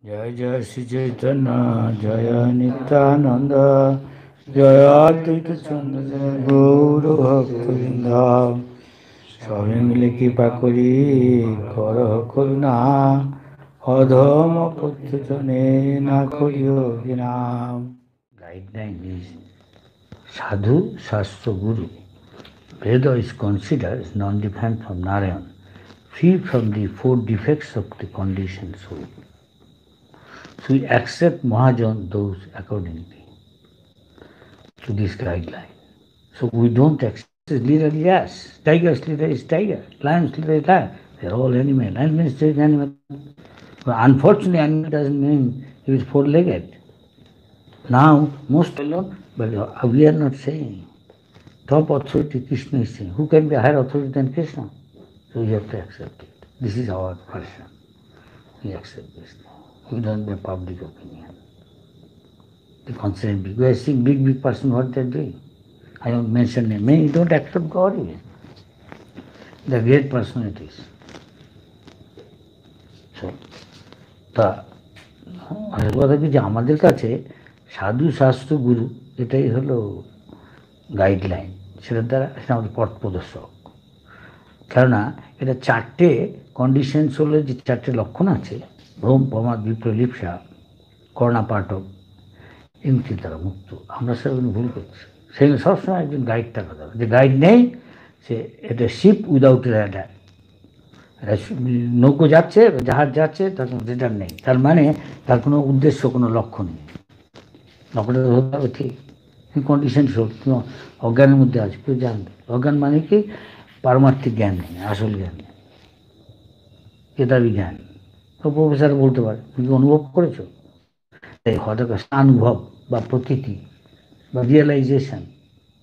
जय जय श्री चैतन्य जय नित्यानंद जय अद्वैत चंद्र जय गौर भक्तवृंद সবে মিলে কৃপা করি করহ করুণা অধম পথজনে না করিও বিনাম। Guideline is Sadhu Shastra Guru. Veda is considered as non-different from Narayan, free from the four defects of the conditioned soul. So we accept Mahajan those accordingly to this guideline. So we don't accept leader, yes. Tiger's leader is tiger. Lion's leader is lion. They're all animal. Animal is just animal. But unfortunately, animal doesn't mean he is four-legged. Now, most alone, but we are not saying. Top authority Krishna is saying. Who can be a higher authority than Krishna? So we have to accept it. This is our version. We accept this. We don't be a public opinion. The concern big. We are seeing big person what they are doing. I don't mention name. Many don't accept God even. The great personalities. So, কথা কি যে আমাদের কাছে সাধু শাস্ত্র গুরু এটাই হলো guideline, সেটার দ্বারা সেটা আমাদের পথ প্রদর্শক। কেননা এটা চারটে কন্ডিশন হলে যে চারটে লক্ষণ আছে, ভ্রম প্রমাদ বিপ্রলিপ্সা করোনা পাঠক, এমনি দ্বারা মুক্ত। আমরা সেগুলো ভুল করছি। সেগুলো সবসময় একজন গাইড থাকা দরকার। যে গাইড নেই সে এটা শিপ উইদাউট রেডার, নৌকো যাচ্ছে জাহাজ যাচ্ছে তার কোনো রেডার নেই, তার মানে তার কোনো উদ্দেশ্য কোনো লক্ষ্য নেই। লক্ষ্যটা হতে হবে ঠিক কন্ডিশন শোক, অজ্ঞানের মধ্যে আছে, কেউ জানবে। অজ্ঞান মানে কি? পারমার্থিক জ্ঞান নেই, আসল জ্ঞান নেই, কেতাবি জ্ঞান। তো প্রফেসর বলতে পারে তুমি অনুভব করেছো, হয়তো অনুভব বা প্রতীতি বা রিয়েলাইজেশন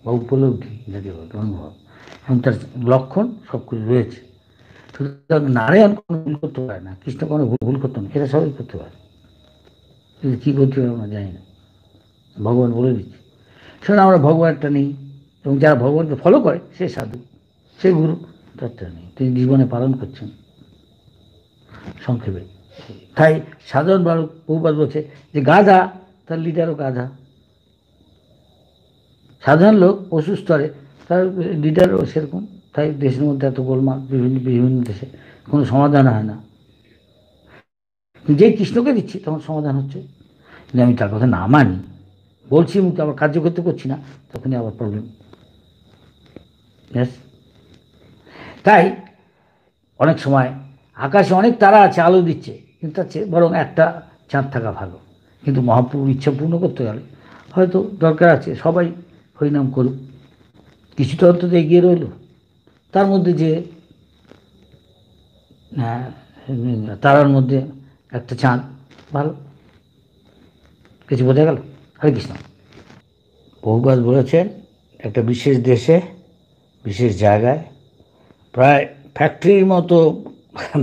বা উপলব্ধি জাতীয় অনুভব এবং তার লক্ষণ সব কিছু রয়েছে। সুতরাং নারায়ণ কোনো ভুল করতে পারে না, কৃষ্ণ কোনো ভুল করতো না, এটা সবাই করতে পারে। কিন্তু কী করতে হবে আমরা জানি না, ভগবান বলে দিচ্ছে। সেটা আমরা ভগবানটা নেই, এবং যারা ভগবানকে ফলো করে সে সাধু, সে গুরু, তারটা নেই, তিনি জীবনে পালন করছেন সংক্ষেপে। তাই সাধারণ বালক বহুবার বলছে যে গাধা তার লিডারও গাধা, সাধারণ লোক পশু স্তরে তার লিডারও সেরকম। তাই দেশের মধ্যে এত গোলমাল, বিভিন্ন দেশে কোনো সমাধান হয় না। যেই কৃষ্ণকে দিচ্ছি তখন সমাধান হচ্ছে। কিন্তু আমি তার কথা না মানি, বলছি কিন্তু আবার কার্য করতে করছি না, তখনই আবার প্রবলেম। তাই অনেক সময় আকাশে অনেক তারা আছে, আলো দিচ্ছে, কিন্তু তার চেয়ে বরং একটা চাঁদ থাকা ভালো। কিন্তু মহাপ্রভুর ইচ্ছা পূর্ণ করতে গেলে হয়তো দরকার আছে সবাই হরিনাম করুক, কিছু তো অন্তত এগিয়ে রইল। তার মধ্যে যে তারার মধ্যে একটা চাঁদ ভালো, কিছু বোঝা গেল। হরে কৃষ্ণ। বহুবার বলেছেন একটা বিশেষ দেশে বিশেষ জায়গায় প্রায় ফ্যাক্টরির মতো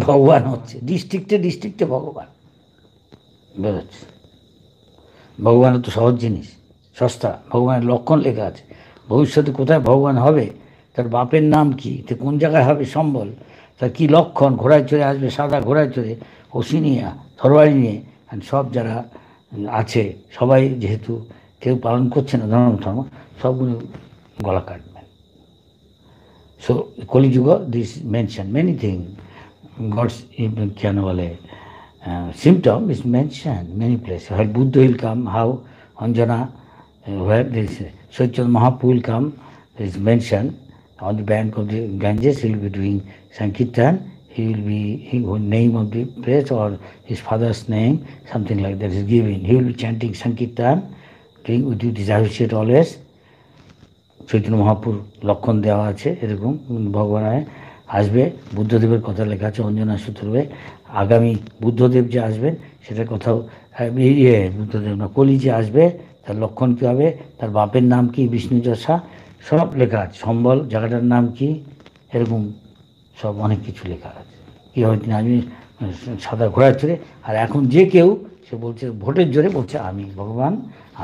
ভগবান হচ্ছে, ডিস্ট্রিক্টে ভগবান বেরোচ্ছে। ভগবানের তো সহজ জিনিস, সস্তা, ভগবানের লক্ষণ লেখা আছে। ভবিষ্যতে কোথায় ভগবান হবে, তার বাপের নাম কি, তো কোন জায়গায় হবে সম্বল, তার কী লক্ষণ, ঘোড়ায় চড়ে আসবে, সাদা ঘোড়ায় চড়ে, অসিনিয়া তরবারি নিয়ে। সব যারা আছে সবাই যেহেতু কেউ পালন করছে না ধর্ম, সবগুলো গলা কাটবেন। So Kaliyuga this mention many thing, gods কেন বলে symptom is mentioned many places. How Buddha will come, how Anjana, where this Chaitanya Mahaprabhu will come, is mentioned on the bank of the Ganges. He will be doing Sankirtan. He will be name of the place or his father's name, something like that is given. He will be chanting Sankirtan, doing with this associate always. Chaitanya Mahapur লক্ষণ দেওয়া আছে এরকম। ভগবানের আসবে, বুদ্ধদেবের কথা লেখা আছে অঞ্জনা সূত্রে। আগামী বুদ্ধদেব যে আসবেন সেটার কথাও, বুদ্ধদেব না, কলি যে আসবে তার লক্ষণ কী হবে, তার বাপের নাম কি, বিষ্ণু যশা, সব লেখা আছে। সম্বল জায়গাটার নাম কি, এরকম সব অনেক কিছু লেখা আছে। কীভাবে তিনি আমি সাদা ঘোড়ার চড়ে, আর এখন যে কেউ সে বলছে ভোটের জোরে বলছে আমি ভগবান,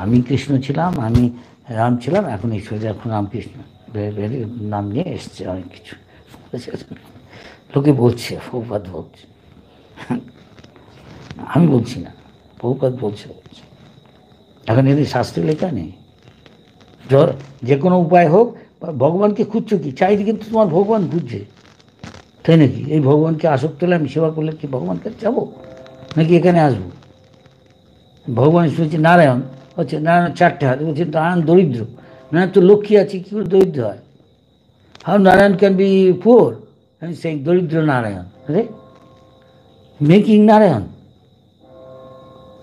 আমি কৃষ্ণ ছিলাম, আমি রাম ছিলাম, এখন এই সোজা এখন রামকৃষ্ণ নাম নিয়ে এসছে অনেক কিছু। লোকে বলছে, প্রভুপাদ বলছে, আমি বলছি না। বহুপাত বলছে। এখন এদের শাস্ত্রে লেখা নেই। যে কোনো উপায় হোক, ভগবানকে খুঁজছো কি? চারিদিকে তো তোমার ভগবান খুঁজছে, তাই নাকি? এই ভগবানকে আসক্ত হলে আমি সেবা করলে কি ভগবানকে যাবো নাকি এখানে আসবো? ভগবান শুনেছি নারায়ণ হচ্ছে, নারায়ণ 4টে হাত, বলছে নারায়ণ দরিদ্র। নারায়ণ তো লক্ষ্মী আছে, কী করে দরিদ্র হয়? How Narayan can be poor? আমি সেই দরিদ্র নারায়ণ, আরে making Narayan,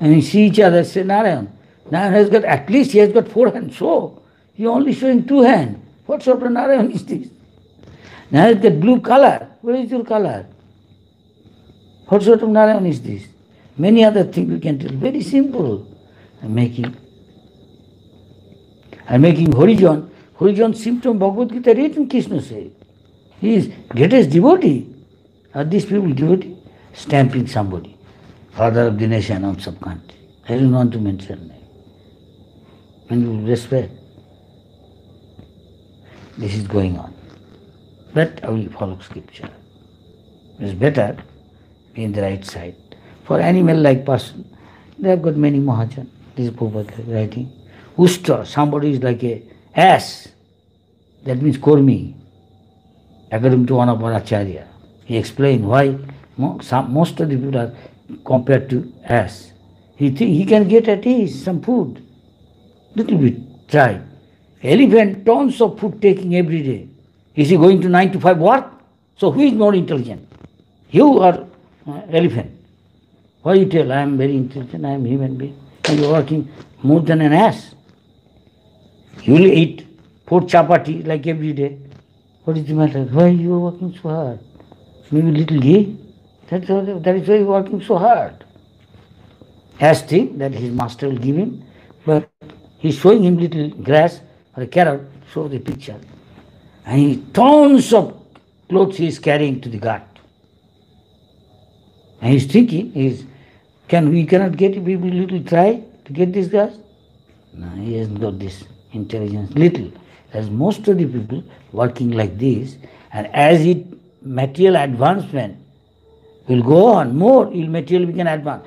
and you see each other, say Narayan. Narayan has got, at least he has got 4 hands. So, you only showing 2 hands. What sort of Narayan is this? Narayan has got blue color. Where is your color? What sort of Narayan is this? Many other things we can tell. Very simple. And making Horijan. Horijan symptom Bhagavad Gita written Krishna said. He is greatest devotee. Are these people devotee? Stamping somebody. Father of the nation on some country. I don't want to mention name. And you respect. This is going on. But I will follow scripture. It's better be in the right side. For animal-like person, they have got many Mahajan. This is Prabhupada writing. Ushtra, somebody is like a ass. That means Kormi. According to one of our Acharya. He explained why most of the people are compared to ass. He think he can get at ease some food. Little bit, try. Elephant, tons of food taking every day. Is he going to 9 to 5 work? So who is more intelligent? You or elephant? Why you tell I am very intelligent, I am human being, and you are working more than an ass? You will eat 4 chapati like every day. What is the matter? Why you are working so hard? Maybe little ghee? That is why he is working so hard. As think that his master will give him, but he is showing him little grass or a carrot, show the picture. And tons of clothes he is carrying to the gut. And he is thinking, we cannot get it, we will little try to get this grass? No, he hasn't got this intelligence, little. As most of the people working like this, and as it material advancement will go on, more material we can advance.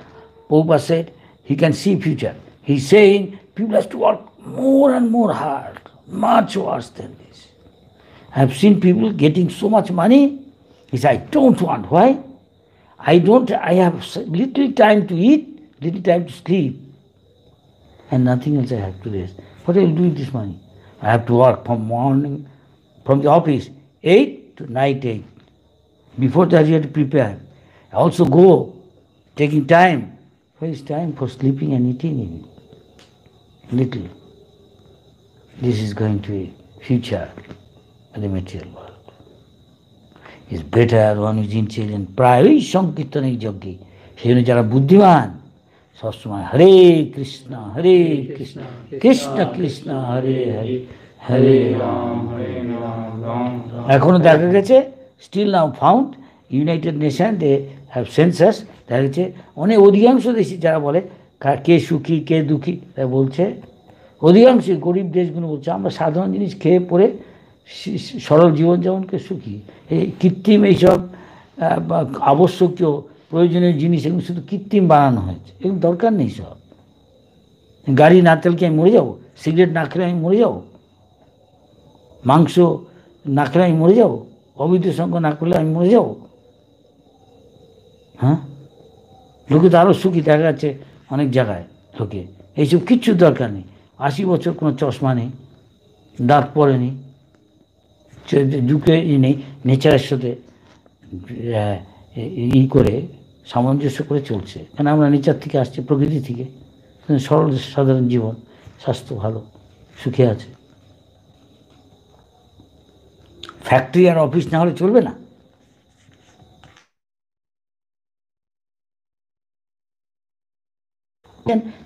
Prabhupada said he can see future. He's saying people have to work more and more hard, much worse than this. I have seen people getting so much money. He said, I don't want. Why? I have little time to eat, little time to sleep, and nothing else I have to rest. What I will do with this money? I have to work from morning, from the office, 8 to night 8. Before that you have to prepare. I also go, taking time. Where is time for sleeping and eating even? Little. This is going to be future of the material world. It's better one is intelligent. প্রায় ওই সংকীর্তনের যজ্ঞে সেই জন্য যারা বুদ্ধিমান সবসময় হরে কৃষ্ণ কৃষ্ণ কৃষ্ণ হরে হরে হরে রাম। এখনো দেখা গেছে still now found United Nation they have census, দেখা গেছে অনেক অধিকাংশ দেশে যারা বলে কে সুখী কে দুঃখী, তারা বলছে অধিকাংশ গরিব দেশগুলো বলছে আমরা সাধারণ জিনিস খেয়ে পরে সরল জীবনযাপনকে সুখী। এই কৃত্রিম এইসব আবশ্যকীয় প্রয়োজনীয় জিনিস এগুলো শুধু কৃত্রিম বানানো হয়েছে, এগুলো দরকার নেই। সব গাড়ি না তেলকে আমি মরে যাবো, সিগারেট না খেলে আমি মরে যাবো, মাংস না খেলে আমি মরে যাবো, অবৈধ সঙ্গ না করলে আমি মরে যাবো। হ্যাঁ, লোকে তো আরও সুখী দেখা যাচ্ছে অনেক জায়গায়। লোকে এইসব কিচ্ছু দরকার নেই। 80 বছর কোনো চশমা নেই, দাঁত পড়েনি, যুগে নেই, নেচারের সাথে করে সামঞ্জস্য করে চলছে। কেন আমরা নেচার থেকে আসছি, প্রকৃতি থেকে। সরল সাধারণ জীবন, স্বাস্থ্য ভালো, সুখে আছে। ফ্যাক্টরি আর অফিস না হলে চলবে না।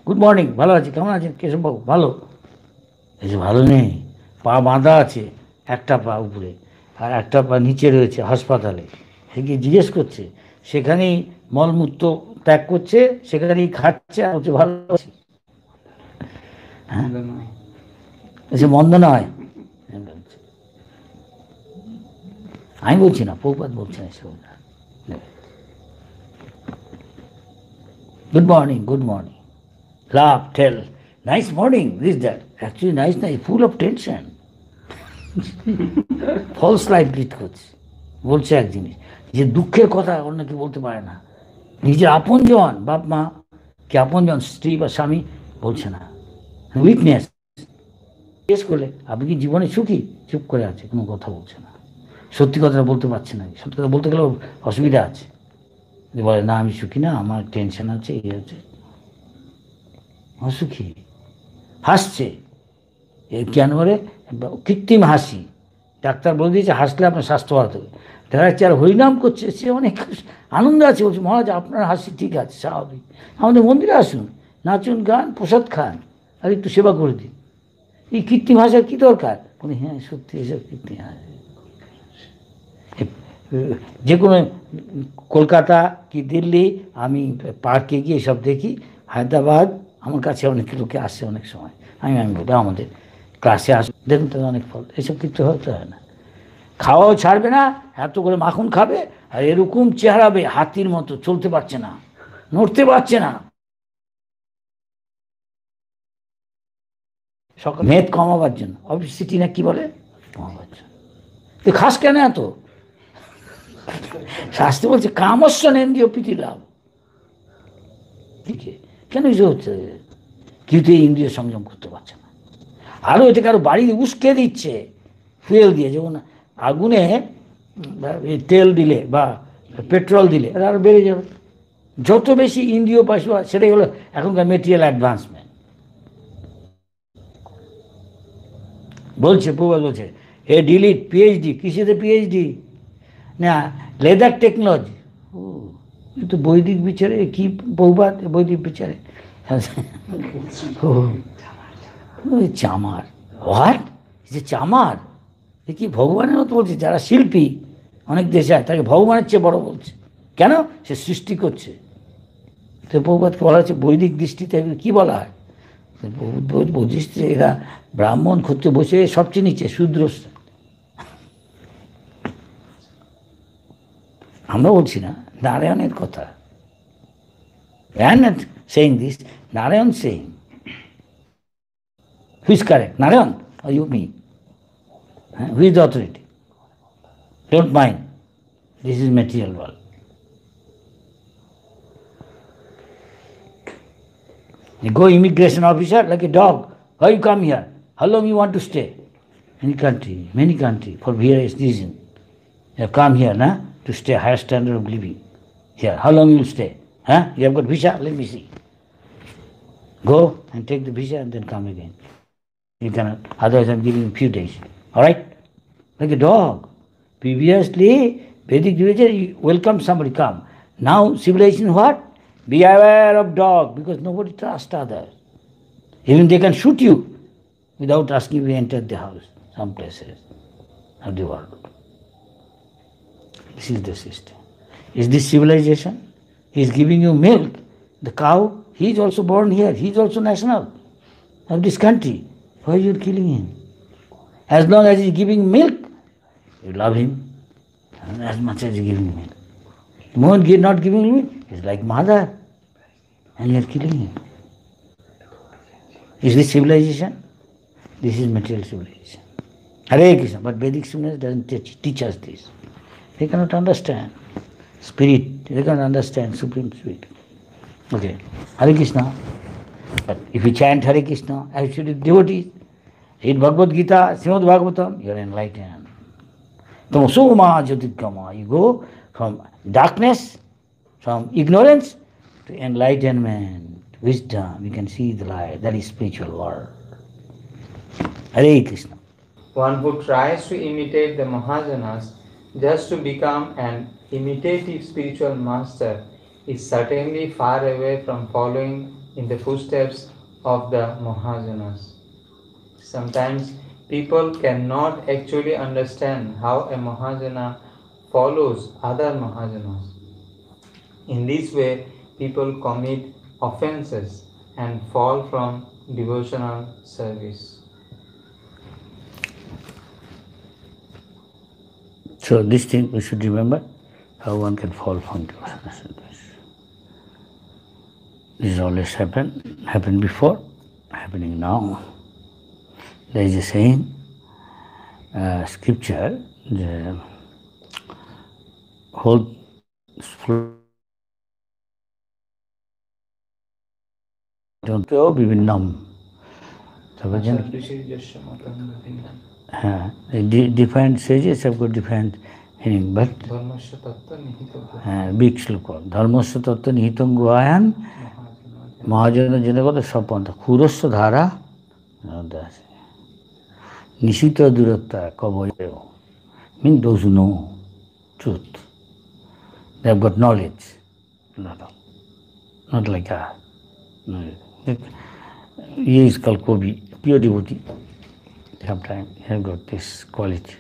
গুড মর্নিং, ভালো আছি, কেমন আছেন কেশববাবু? ভালো। এই যে ভালো নেই, পা বাঁধা আছে, একটা পা উপরে আর একটা পা নিচে রয়েছে হাসপাতালে। সে কি জিজ্ঞেস করছে, সেখানেই মলমূত্র ত্যাগ করছে, সেখানেই খাচ্ছে আর হচ্ছে ভালো আছে। হ্যাঁ, সে মন্দ নয়, আমি বলছি না, প্রভুপাদ বলছেন এসব। Good morning, good morning. Laugh, tell, nice morning, this, that. Actually, nice, full of tension. False life lead করছে। বলছে এক জিনিস, যে দুঃখের কথা অন্য কি বলতে পারে না, নিজের আপনজন বাপ মা কি আপনজন স্ত্রী বা স্বামী বলছে না, উইকনেস। জিজ্ঞেস করলে আপনি কি জীবনে সুখী, চুপ করে আছে, কোনো কথা বলছে না, সত্যি কথাটা বলতে পারছে না। সত্যি কথা বলতে গেলে অসুবিধা আছে, বলে না আমি সুখী না, আমার টেনশন আছে, এই আছে, অসুখী। হাসছে, কেন করে কৃত্রিম হাসি, ডাক্তার বলে দিয়েছে হাসলে আপনার স্বাস্থ্য ভালো হবে। দেখা যাচ্ছে আর হরিনাম করছে, সে অনেক আনন্দ আছে, বলছে মহারাজ আপনার হাসি ঠিক আছে, স্বাভাবিক, আমাদের মন্দিরে আসুন, নাচুন, গান, প্রসাদ খান, আর একটু সেবা করে দিন, এই কৃত্রিম হাসার কী দরকার? বলে হ্যাঁ সত্যি এসব কৃত্রিম হাসি। যে কোনো কলকাতা কি দিল্লি আমি পার্কে গিয়ে এসব দেখি, হায়দ্রাবাদ আমার কাছে অনেক লোকে আসে অনেক সময়, আমি বলি আমাদের ক্লাসে আসে, দেখুন তো অনেক ফল, এসব কিছু হতে হয় না। খাওয়াও ছাড়বে না, এত করে মাখন খাবে, আর এরকম চেহারাবে হাতির মতো, চলতে পারছে না, নড়তে পারছে না, সকাল মেদ কমাবার জন্য, অবসিটি না কি বলে, কমাবার জন্য। তুই খাস কেন এত? শাস্ত্রে বলছে কামস্য নেন্দ্রিয় প্রীতি লাভ। ঠিক আছে, কেন এসব হচ্ছে? কিন্তু এই ইন্দ্রিয় সংযম করতে পারছে না, আরও এটাকে আরো বাড়িয়ে উস্কে দিচ্ছে ফুয়েল দিয়ে, যেমন আগুনে তেল দিলে বা পেট্রোল দিলে এটা আরো বেড়ে যাবে। যত বেশি ইন্দ্রিয় পাইব, সেটাই হলো এখনকার মেটেরিয়াল অ্যাডভান্সমেন্ট। বলছে প্রভু বলছে এ ডিলিট পিএইচডি, কিসেতে পিএইচডি না লেদার টেকনোলজি। ও তো বৈদিক বিচারে কি বহুবাদ, বৈদিক বিচারে চামার, হোয়াট যে চামার, এ কি ভগবানের মতো বলছে? যারা শিল্পী অনেক দেশে হয় তাকে ভগবানের চেয়ে বড় বলছে, কেন? সে সৃষ্টি করছে। তো বহুবাদকে বলা হচ্ছে বৈদিক দৃষ্টিতে কি বলা হয়, বৌদ্ধ এরা ব্রাহ্মণ ক্ষত্রিয় বসে সবচেয়ে নিচে শূদ্র। আমরা বলছি না, নারায়ণের কথা, I am not saying this, Narayan saying. Who is correct, Narayan or you, me? Who is the authority? Don't mind, this is material world. You go immigration officer like a dog, why you come here, how long you want to stay? Any country, many country, for various reason you have come here, nah, to stay higher standard of living here. How long you will stay? You have got visa, let me see. Go and take the visa and then come again. You cannot, otherwise I'm giving you a few days. All right? Like a dog. Previously, Vedic religion, you welcome somebody, come. Now, civilization what? Be aware of dog, because nobody trusts others. Even they can shoot you without asking you to enter the house, some places of the world. This is the system. Is this civilization? He is giving you milk. The cow, he is also born here. He is also national of this country. Why you are killing him? As long as he is giving milk, you love him as much as he is giving milk. The moment he is not giving milk, he is like mother, and you are killing him. Is this civilization? This is material civilization. Hare Krishna. But Vedic civilization doesn't teach us this. They cannot understand spirit. They cannot understand Supreme Spirit. Okay. Hare Krishna. But if you chant Hare Krishna, actually devotees, read Bhagavad Gita, Srimad Bhagavatam, you are enlightened. Tamosoma Jyotirgama. You go from darkness, from ignorance to enlightenment, wisdom. You can see the light. That is spiritual world. Hare Krishna. One who tries to imitate the Mahajanas just to become an imitative spiritual master is certainly far away from following in the footsteps of the Mahajanas. Sometimes people cannot actually understand how a Mahajana follows other Mahajanas. In this way, people commit offenses and fall from devotional service. So this thing we should remember, how one can fall from devotional service. This always happened before, happening now. There is a saying, scripture, the whole বিভিন্নম, তারপর যেন হ্যাঁ, different sages have got different meaning, but হ্যাঁ, big শ্লোক, ধর্মস্য তত্ত্ব নিহিতং গুহায়ান মহাজন জনগত সপন্থ ক্ষুরস্য ধারা আছে নিশিত দূরত্ব কবয়, mean those who know truth, they have got knowledge, not like us. He is called Kobi, pure devotee. Sometimes he has got this quality.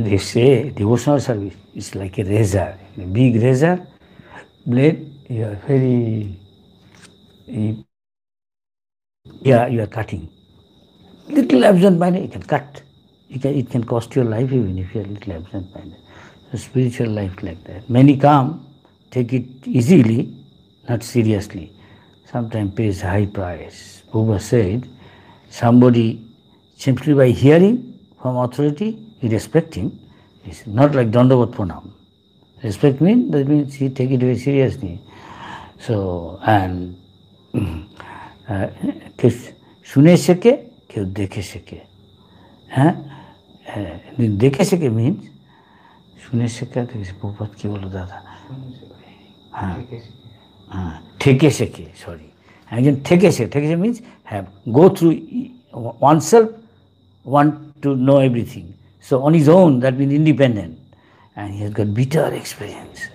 They say devotional service is like a razor, a big razor blade. You are you are cutting. Little absent-minded, you can cut. It can cost your life even if you are little absent-minded. So spiritual life like that. Many come, take it easily, not seriously. Sometimes pays a high price. Buddha said, somebody simply by hearing from authority, he respect him. It's not like Dandavat Pranam. Respect means, that means he take it very seriously. So, and কেউ শুনে শেখে, কেউ দেখে শেখে। হ্যাঁ, দেখে শেখে means শুনে শেখা থেকে প্রপাত কী বলো দাদা? হ্যাঁ হ্যাঁ, ঠেকে শেখে, সরি, একজন ঠেকে means have go through oneself, want to know everything. So on his own, that means independent. And he has got bitter experiences.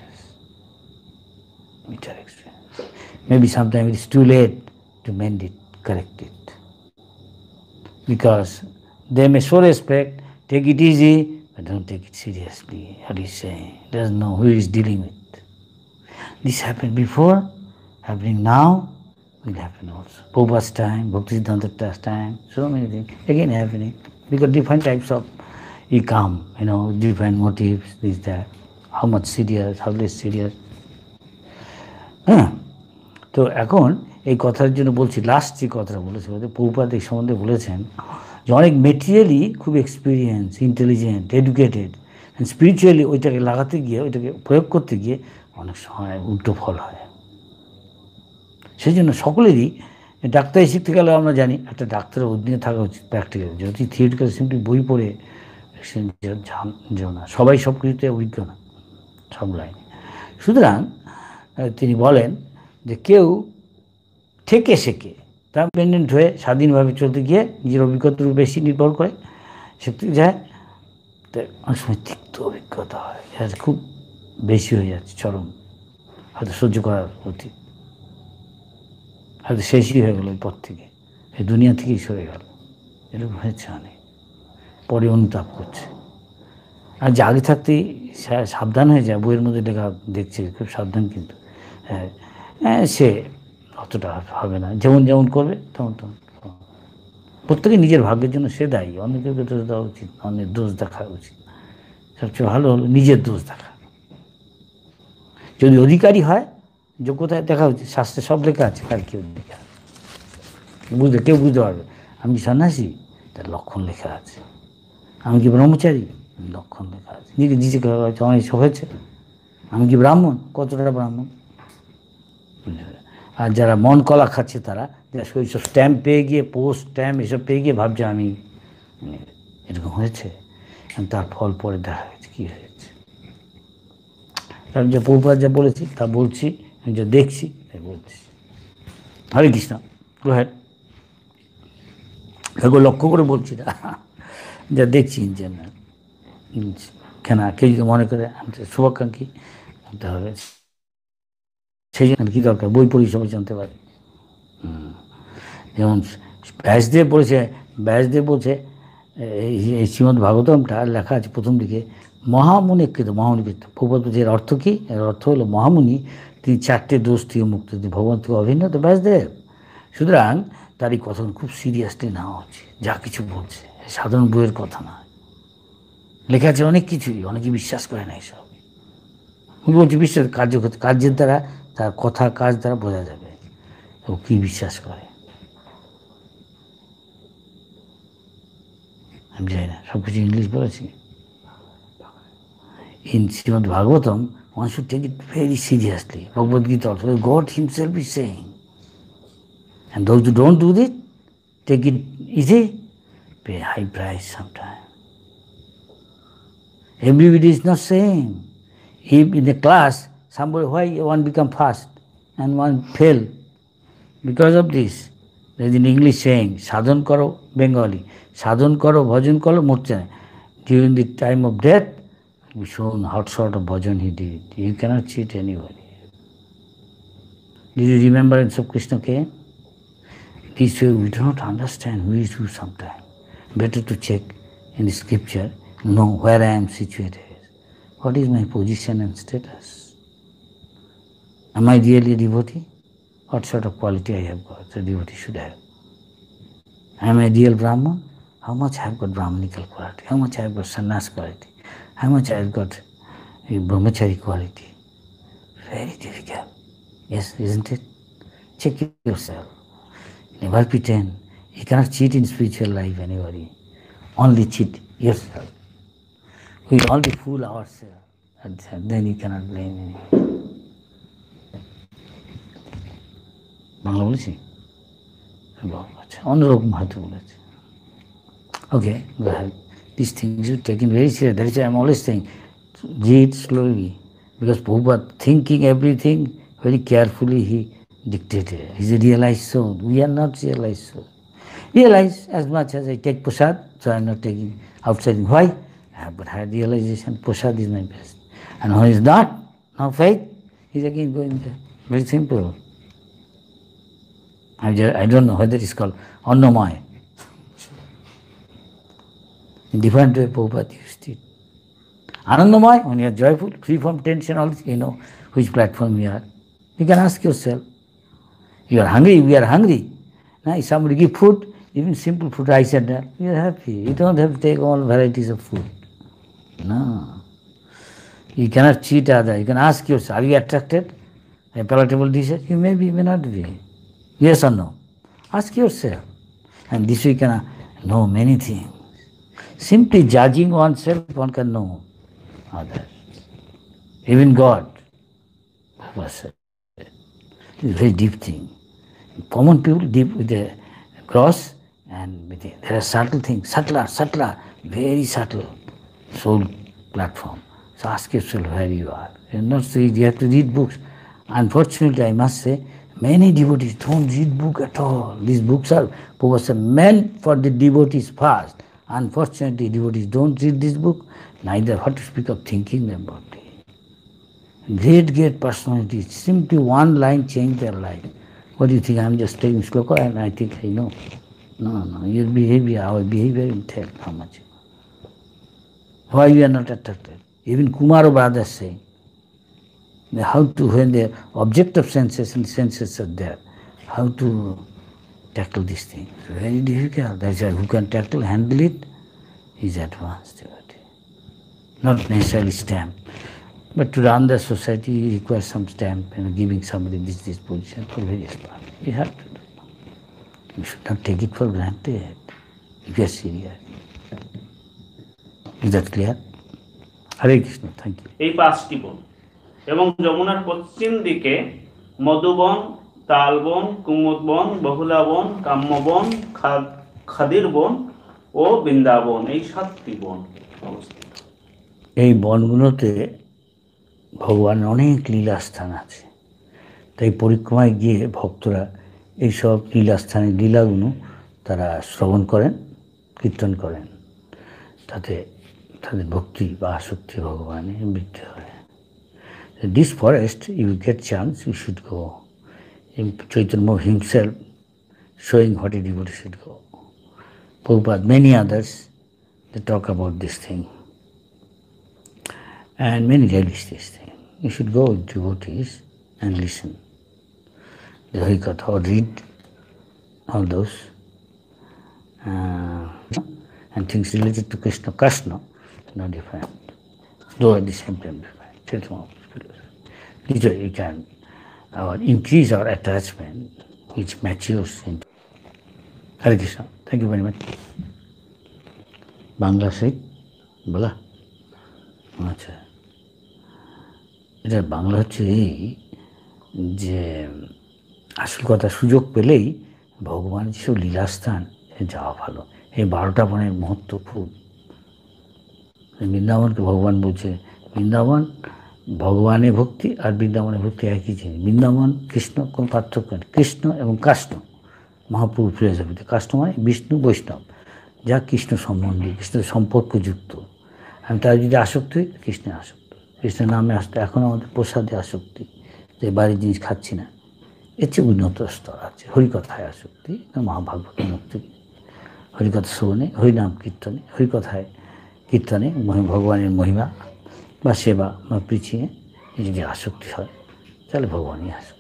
Maybe sometime it is too late to mend it, correct it. Because they may show respect, take it easy, but don't take it seriously. What is saying? Doesn't know who he is dealing with. This happened before, happening now, will happen also. Prabhupada's time, Bhaktisiddhanta time, so many things again happening. Because different types of he come, different motives, this, that. How much serious, how less serious. তো এখন এই কথার জন্য বলছি, last যে কথাটা বলেছে, প্রভুপাদ এই সম্বন্ধে বলেছেন যে অনেক মেটেরিয়ালি খুব experience, intelligent, educated, and spiritually ওইটাকে লাগাতে গিয়ে, ওইটাকে প্রয়োগ করতে গিয়ে অনেক সময় উল্টো ফল হয়। সেই জন্য সকলেরই ডাক্তারি শিখতে গেলে আমরা জানি একটা ডাক্তারের অধীনে থাকা উচিত প্র্যাকটিক্যাল। যদি থিওরিটিক্যাল সিম্পলি বই পড়ে না, সবাই সব কিছুতে অভিজ্ঞ না সব লাইনে। সুতরাং তিনি বলেন যে কেউ থেকে শেখে, তার ডিপেন্ডেন্ট হয়ে স্বাধীনভাবে চলতে গিয়ে নিজের অভিজ্ঞতার উপর বেশি নির্ভর করে শিখতে যায়, তাই অনেক সময় তিক্ত অভিজ্ঞতা হয়, খুব বেশি হয়ে যাচ্ছে, চরম, হয়তো সহ্য করার অতীত, হয়তো শেষই হয়ে গেল ওই পথ থেকে, এই দুনিয়া থেকেই সরে গেল, এরকম হয়েছে অনেক, পরে অনুতাপ করছে। আর যে আগে থাকতেই সাবধান হয়ে যায়, বইয়ের মধ্যে লেখা দেখছে খুব সাবধান, কিন্তু সে অতটা হবে না, যেমন করবে তেমন প্রত্যেকে নিজের ভাগ্যের জন্য সে দায়ী, অন্যকে দোষ দেওয়া উচিত, অন্যের দোষ দেখা উচিত। সবচেয়ে ভালো হলো নিজের দোষ দেখা। যদি অধিকারী হয়, যোগ্যতায় দেখা উচিত, শাস্ত্রে সব লেখা আছে, কার কি অধিকার কেউ বুঝতে পারবে। আমি কি সন্ন্যাসী, তার লক্ষণ লেখা আছে। আমি কি ব্রহ্মচারী, লক্ষণ লেখা আছে। নিজেকে অনেক হয়েছে। আমি কি ব্রাহ্মণ, কতটা ব্রাহ্মণ। আর যারা মন কলা খাচ্ছে, তারা ওইসব স্ট্যাম্প পেয়ে গিয়ে, পোস্ট স্ট্যাম্প এসব পেয়ে গিয়ে ভাবছে আমি এরকম হয়েছে, তার ফল পরে দেখা গেছে কী হয়েছে। আমি যে প্রভুপাদ যা বলেছি তা বলছি, আমি যা দেখছি তাই বলছি। হরে কৃষ্ণ, গো হ্যাড, এগুলো লক্ষ্য করে বলছি না, যা দেখছি যে কেন কেউ যদি মনে করে আমি শুভাকাঙ্ক্ষী হতে হবে, সেই জন্য কী দরকার, বই পড়ি সবাই জানতে পারে। যেমন ব্যাসদেব বলছে এই শ্রীমদ্ ভাগবতমটা লেখা আছে প্রথম দিকে, মহামুনিকৃত, প্রভুপাদ বলছে এর অর্থ কী? এর অর্থ হলো মহামুনি, তিনি 4টে দোষ থেকে মুক্ত, ভগবান থেকে অভিন্ন তো ব্যাসদেব। সুতরাং তার এই কথা খুব সিরিয়াসলি নেওয়া উচিত, যা কিছু বলছে সাধারণ বইয়ের কথা না, লেখা আছে অনেক কিছুই, অনেকে বিশ্বাস করে না এইসব। বলছি বিশ্বাস কার্যের দ্বারা তার কথা কাজ দ্বারা বোঝা যাবে ও কী বিশ্বাস করে। আমি জানি না সব কিছু ইংলিশ বলেছি। In Srimad Bhagavatam, one should take it very seriously. Bhagavad Gita also, God himself is saying. And those who don't do this, take it easy, pay a high price sometime. Everybody is not same. If in a class, somebody, why one become fast and one fail? Because of this. There is an English saying, sadhan karo, Bengali, sadhan karo, bhajan karo, murcha. During the time of death, we shown what sort of bhajan he did. You cannot cheat anybody. Did you remembrance of Krishna came? This way we do not understand who is who sometimes. Better to check in the scripture, know where I am situated. What is my position and status? Am I really a devotee? What sort of quality I have got, the devotee should have. Am I a real Brahman? How much I have got Brahmanical quality? How much I have got sannyas quality? How much I have got a brahmachari quality? Very difficult. Yes, isn't it? Check yourself. Never pretend. You cannot cheat in spiritual life anybody. Only cheat yourself. We only fool ourselves. And then you cannot blame anyone. Bangla বলেছি? আচ্ছা, অন্যরকম হয়তো বলেছি। Okay, go ahead. These things you taken very serious. That is why I am always saying, read slowly. Because Prabhupada thinking everything very carefully he dictated. He is a realized soul. We are not realized soul. Realize as much as I take prasad, so I am not taking outside. Why? I have but had realization, prasad is my best. And when he is not, no faith, he is again going there. Very simple. I don't know whether it is called Annamaya. In different way, Prabhupada used it. Anandamaya, when you are joyful, free from tension, all this, you know which platform you are. You can ask yourself. You are hungry, we are hungry. Now, if somebody give food, even simple food, rice and that, you are happy. You don't have to take all varieties of food. No. You cannot cheat others. You can ask yourself, are you attracted by palatable dishes? You may be, may not be. Yes or no? Ask yourself. And this way you can know many things. Simply judging oneself, one can know others. Even God. It's a very deep thing. Common people deep with the cross and with the, there are subtle things, subtler, very subtle soul platform. So ask yourself where you are. You're not saying you have to read books. Unfortunately, I must say, many devotees don't read books at all. These books are meant for the devotees first. Unfortunately, devotees don't read this book, neither what to speak of thinking about it. Great personalities, simply one line changed their life. What do you think? I'm just taking sloka and I think I know. No, your behavior, our behavior will tell how much. Why we are not attracted? Even Kumara brothers say, how to, when the object of senses and senses are there, how to tackle this thing. It's very difficult. That's why who can tackle, handle it, is advanced devotee. Not necessarily stamp. But to run the society, you require some stamp and giving somebody this position for various parts. You have to do. You should not take it for granted if you are serious. Is that clear? Hare Krishna, thank you. এই 5টি বন এবং যমুনার পশ্চিম দিকে মধুবন, তালবন, কুমুদবন, বহুলাবন, কাম্যবন, খাদির বন ও বৃন্দাবন, এই 7টি বন অবস্থিত। এই বনগুলোতে ভগবান অনেক লীলাস্থান আছে। তাই পরিক্রমায় গিয়ে ভক্তরা এইসব লীলাস্থানের লীলাগুলো তারা শ্রবণ করেন, কীর্তন করেন। তাতে তাদের ভক্তি বা আসক্তি ভগবানে বৃদ্ধি হয়। This forest, if you get chance, you should go. Chaitanya himself showing what a devotee should go. Prabhupada, many others, they talk about this thing. And many relish this thing. You should go with devotees and listen. The Harikatha or read all those and things related to Krishna, no different. Though at the same time different. This way you can or increase our attachment, which matures into. Hare Krishna. Thank you very much. Bangla সেই বলা আচ্ছা, এটার বাংলা হচ্ছে এই যে আসল কথা, সুযোগ পেলেই ভগবান যেসব লীলাস্থান যাওয়া ভালো। এই 12টা বনের মহত্ব খুব। বৃন্দাবনকে ভগবান বলছে, বৃন্দাবন ভগবানের ভক্তি আর বৃন্দাবনের ভক্তি একই জিনিস। বৃন্দাবন কৃষ্ণ, কোনো পার্থক্য নেই। কৃষ্ণ এবং কাষ্ণ, মহাপ্রভু ফিলোসফিতে কাষ্ণ মানে বিষ্ণু বৈষ্ণব, যা কৃষ্ণ সম্বন্ধী, কৃষ্ণের সম্পর্কযুক্ত। আমি তার যদি আসক্তি হই, কৃষ্ণের আসক্ত, কৃষ্ণের নামে আসতে। এখন আমাদের প্রসাদে আসক্তি, যে বাড়ির জিনিস খাচ্ছি না, এর চেয়ে উন্নত স্তর আছে। হরিকথায় আসক্তি, মহাভাগবত মুক্তি, হরিকথা শ্রবণে, হরিনাম কীর্তনে, হরিকথায় কীর্তনে ভগবানের মহিমা বা সেবা বা প্রিচিংয়ে যদি আসক্তি হয়, তাহলে ভগবানই আসক্তি।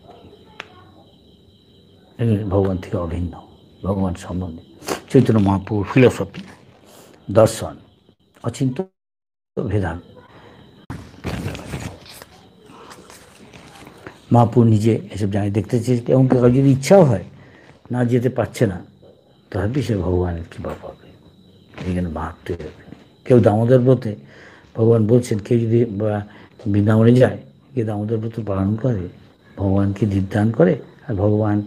ভগবান থেকে অভিন্ন, ভগবান সম্বন্ধে চৈতন্য মহাপ্রভুর ফিলোসফি, দর্শন, অচিন্ত ভেদান। মহাপ্রভু নিজে এসব জানি দেখতে চেয়েছে, এবং কারো যদি ইচ্ছাও হয়, না যেতে পারছে না, তথাপি সে ভগবানের কৃপা পাবে, এখানে মাহাত্ম হবে। কেউ দামোদর ব্রতে, ভগবান বলছেন, কেউ যদি বৃন্দাবনে যায়, কেউ দামোদর ব্রত পালন করে, ভগবানকে দীপদান করে, আর ভগবান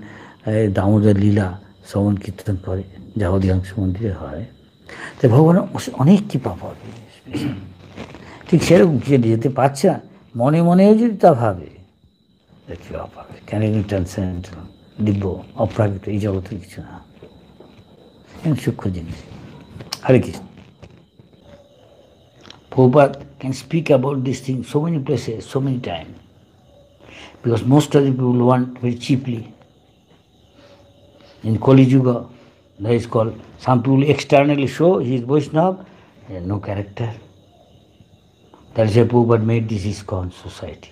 দামোদর লীলা শ্রবণ কীর্তন করে, যা অধিকাংশ মন্দিরে হয়, তো ভগবানের অনেক কৃপা পাবে। ঠিক সেরকম যে যেতে পারছে না, মনে মনেও যদি তা ভাবে, কৃপা পাবে। কেন ট্রান্সেন্ডেন্টাল, দিব্য, অপ্রাকৃত, এই জগতের কিছু না, সূক্ষ্ম জিনিস। হরে Krishna. Prabhupada can speak about this thing so many places, so many times, because most of the people want very cheaply. In Kali Yuga, that is called, some people externally show he is Vaishnava, no character. That is why Prabhupada made this ISKCON society.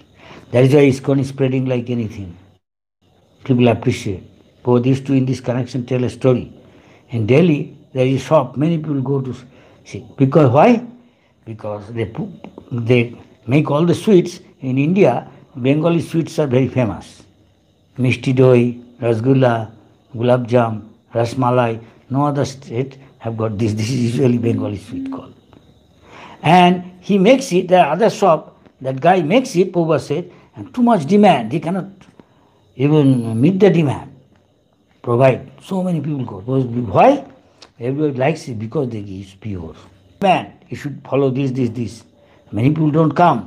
That is why ISKCON is spreading like anything. People appreciate. Prabhupada used to, in this connection, tell a story. In Delhi, there is a shop, many people go to see. Because why? Because they make all the sweets. In India, Bengali sweets are very famous. Mishti doi, rasgulla, gulab jam, rasmalai. No other state have got this. This is usually Bengali sweet called. And he makes it, the other shop, that guy makes it, Prabhupada said, and too much demand. They cannot even meet the demand. Provide. So many people go. Why? Everybody likes it because they give pure. Man, you should follow this. Many people don't come,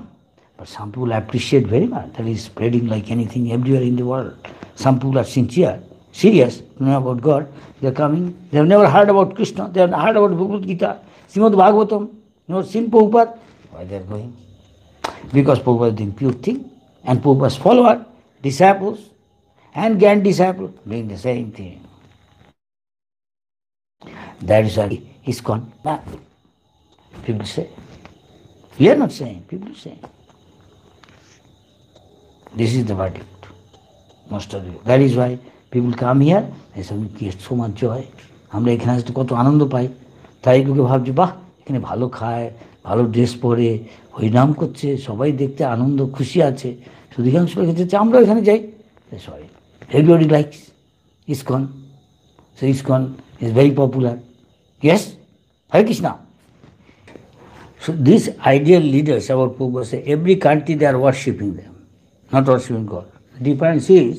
but some people appreciate very much. That is spreading like anything everywhere in the world. Some people are sincere, serious, know about God. They are coming. They have never heard about Krishna. They have heard about Bhagavad Gita, Srimad Bhagavatam. Never seen Prabhupada. Why they are going? Because Prabhupada is doing pure thing, and Prabhupada's follower, disciples, and grand disciples doing the same thing. That is why ISKCON. People say. We are not saying, people say. This is the verdict. Most of you. That is why people come here, they say, we get so much joy. আমরা এখানে আসতে কত আনন্দ পাই, তাই লোকে ভাবছে, বাহ, এখানে ভালো খায়, ভালো ড্রেস পরে, হরিনাম করছে, সবাই দেখতে আনন্দ খুশি আছে। অধিকাংশ লোক যেতে আমরা এখানে যাই, sorry, everybody likes ISKCON. So ISKCON is very popular. Yes? Hare Krishna. So these ideal leaders, our Prabhupada say, every country they are worshipping them, not worshipping God. The difference is,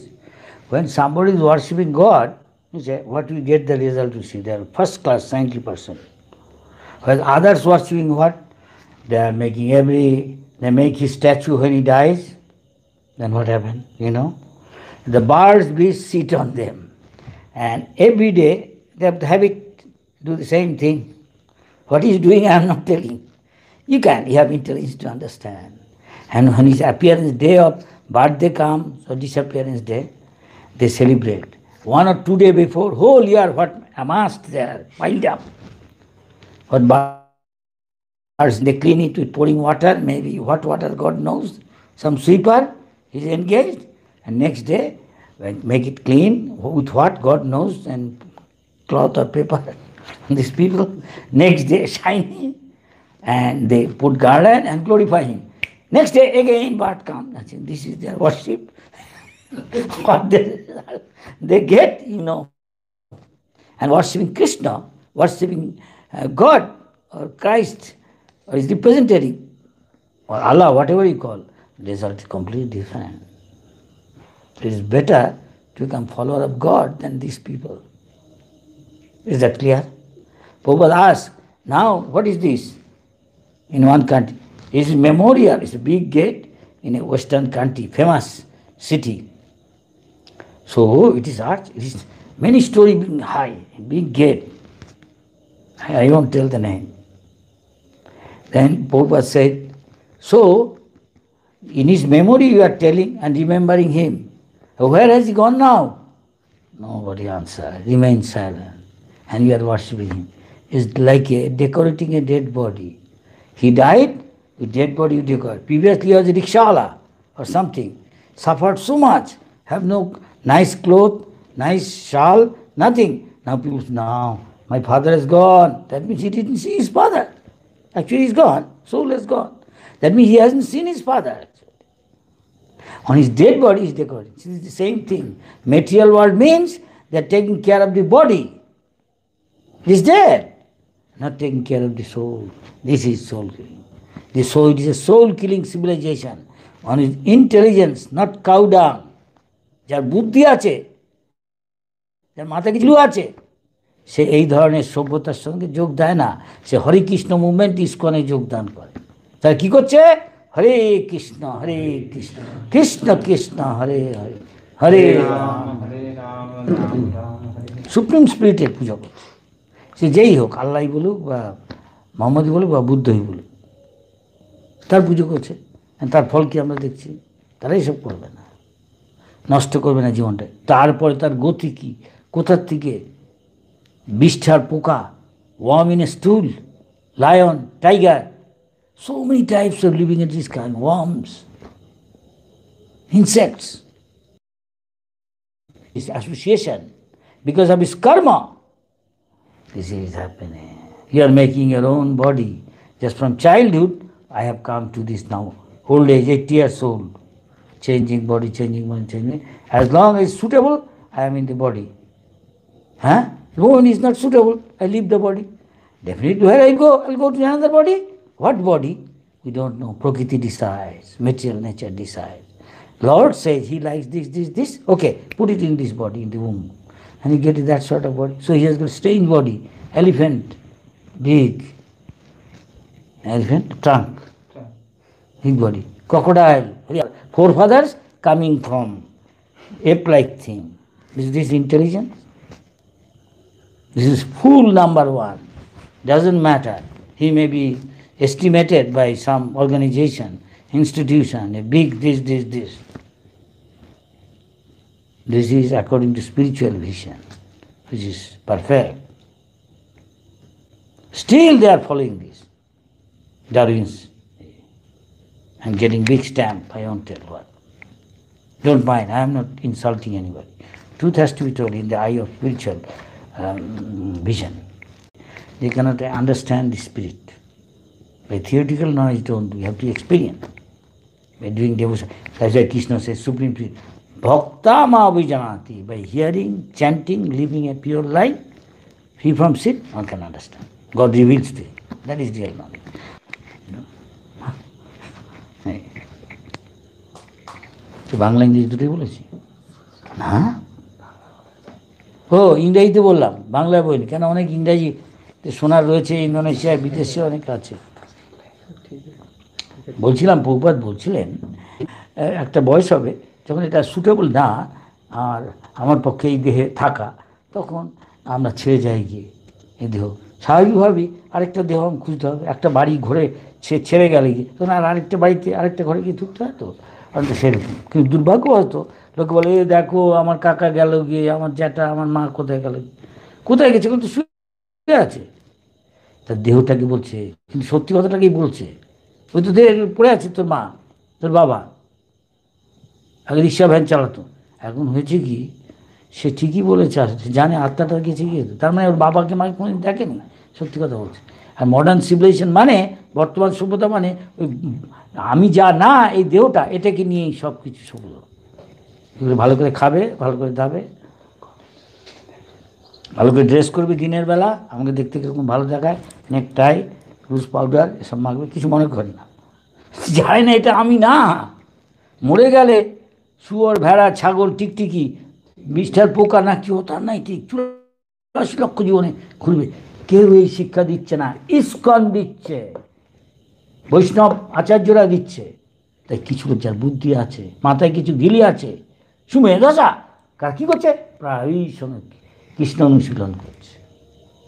when somebody is worshipping God, you say, what we get the result to see? They are first class, 90%. While others worshipping what? They are making they make his statue when he dies. Then what happened? You know? The birds, beasts sit on them. And every day they have to have it, do the same thing. What he is doing, I am not telling. You have intelligence to understand. And when his appearance day of birthday comes, or disappearance day, they celebrate. 1 or 2 days before, whole year what amassed there, piled up. What birds, they clean it with pouring water, maybe what water God knows. Some sweeper is engaged, and next day, make it clean with what God knows, and cloth or paper. These people, next day, shiny, and they put garland and glorify him. Next day, again, bird comes. This is their worship. What they get, and worshipping Krishna, worshipping God or Christ, or is representing, or Allah, whatever you call, the result is completely different. It is better to become follower of God than these people. Is that clear? Prabhupada asked, now what is this? In one country. It is memorial, it's a big gate in a western country, famous city. So it is arch, it is many story being high, big gate. I won't tell the name. Then Prabhupada said, so in his memory you are telling and remembering him. Where has he gone now? Nobody answered. Remain silent. And you are worshipping him. It's like decorating a dead body. He died, with dead body you decorate. Previously he was a rickshaw or something. Suffered so much. Have no nice clothes, nice shawl, nothing. Now people say, now my father is gone. That means he didn't see his father. Actually he's gone. Soul is gone. That means he hasn't seen his father. On his dead body he is decorating. It is the same thing. Material world means they are taking care of the body. It is dead. Not taking care of the soul. This is soul killing. The soul is a soul killing civilization. On his intelligence, not cow down. যার বুদ্ধি আছে, যার মাথায় কিছু আছে, সে এই ধরনের সভ্যতার সঙ্গে যোগ দেয় না। সে হরে কৃষ্ণ মুভমেন্ট ইসকনে যোগদান করে। তার কি করছে? হরে কৃষ্ণ কৃষ্ণ কৃষ্ণ হরে হরে হরে রাম সুপ্রিম স্পিরিটের পূজা করছে। সে যেই হোক, আল্লাহ বলুক বা মোহাম্মদ বলুক বা বুদ্ধই বলুক, তার পুজো করছে। তার ফল কি আমরা দেখছি? তারা এইসব করবে না, নষ্ট করবে না জীবনটা। তারপরে তার গতি কি, কোথার থেকে বিষ্ঠার পোকা, worm in a stool, lion, tiger, so many types of living in this kind, worms, insects. This association, because of his karma, this is happening. You are making your own body. Just from childhood, I have come to this now. Old age, 80 years old. Changing body, changing mind, changing. As long as suitable, I am in the body. When is not suitable, I leave the body. Definitely, where I go, I'll go to another body. What body? We don't know. Prakriti decides. Material nature decides. Lord says he likes this. Okay, put it in this body, in the womb. And you get that sort of body. So he has got a strange body. Elephant, big. Elephant, trunk. Big body. Crocodile. Forefathers coming from ape-like thing. Is this intelligence? This is fool number one. Doesn't matter. He may be estimated by some organization, institution, a big this. This is according to spiritual vision, which is perfect. Still they are following this. Darwin's and getting big stamp, I won't tell what. Don't mind, I am not insulting anybody. Truth has to be told in the eye of spiritual vision. They cannot understand the spirit. By theoretical knowledge, don't. We have to experience. By doing devotion. That's why Krishna says, Supreme Spirit, Bhakta ma vijanati. By hearing, chanting, living a pure life, free from sin, one can understand. God reveals to him. That is real knowledge. Bangla ইংরেজি দুটোই বলেছি না? ইংরেজিতে বললাম, বাংলায় বলিনি কেন? অনেক ইংরেজি শোনার রয়েছে, ইন্দোনেশিয়া, বিদেশে অনেক আছে। বলছিলাম, প্রভুপাদ বলছিলেন একটা বয়স হবে যখন এটা সুটেবল না আর আমার পক্ষে এই দেহে থাকা, তখন আমরা ছেড়ে যাই গিয়ে এই দেহ। স্বাভাবিকভাবেই আরেকটা দেহ খুঁজতে হবে। একটা বাড়ি ঘরে ছেড়ে গেলে গিয়ে তখন আর আরেকটা বাড়িতে আরেকটা ঘরে গিয়ে ঢুকতে হয়। তো সেরকম কিন্তু দুর্ভাগ্য হয়তো লোকে বলে, দেখো আমার কাকা গেল গিয়ে, আমার জ্যাঠা, আমার মা কোথায় গেল, কোথায় গেছে? কিন্তু শুয়ে আছে, তার দেহটাকে বলছে, কিন্তু সত্যি কথাটাকেই বলছে। ওই তো দেহ পড়ে আছে তোর মা, তোর বাবা, আগে রিক্সা ভ্যান চালাতো, এখন হয়েছে কি সে ঠিকই বলেছে, সে জানে আত্মাটা গেছে গিয়ে, তার মানে ওর বাবাকে মাকে কোনোদিন দেখেনি। সত্যি কথা বলছে। আর মডার্ন সিভিলাইজেশন মানে, বর্তমান সভ্যতা মানে ওই আমি যা না, এই দেহটা, এটাকে নিয়েই সব কিছু সভ্য। এগুলো ভালো করে খাবে, ভালো করে দাবে, ভালো করে ড্রেস করবে, দিনের বেলা আমাকে দেখতে কীরকম ভালো দেখায়, নেকটাই, রুজ পাউডার এসব মাখবে, কিছু মনে করে না, যায় না, এটা আমি না। মরে গেলে শুয়োর, ভেড়া, ছাগল, টিকটিকি, মিস্টার পোকা না কি তার নাই, ঠিক 84 লক্ষ জীবনে ঘুরবে। কেউ এই শিক্ষা দিচ্ছে না, ইস্কন দিচ্ছে, বৈষ্ণব আচার্যরা দিচ্ছে। তাই কিছু যার বুদ্ধি আছে, মাথায় কিছু গিলি আছে, শুনে দশা কার কী করছে, প্রায় সঙ্গে কৃষ্ণ অনুশীলন করছে,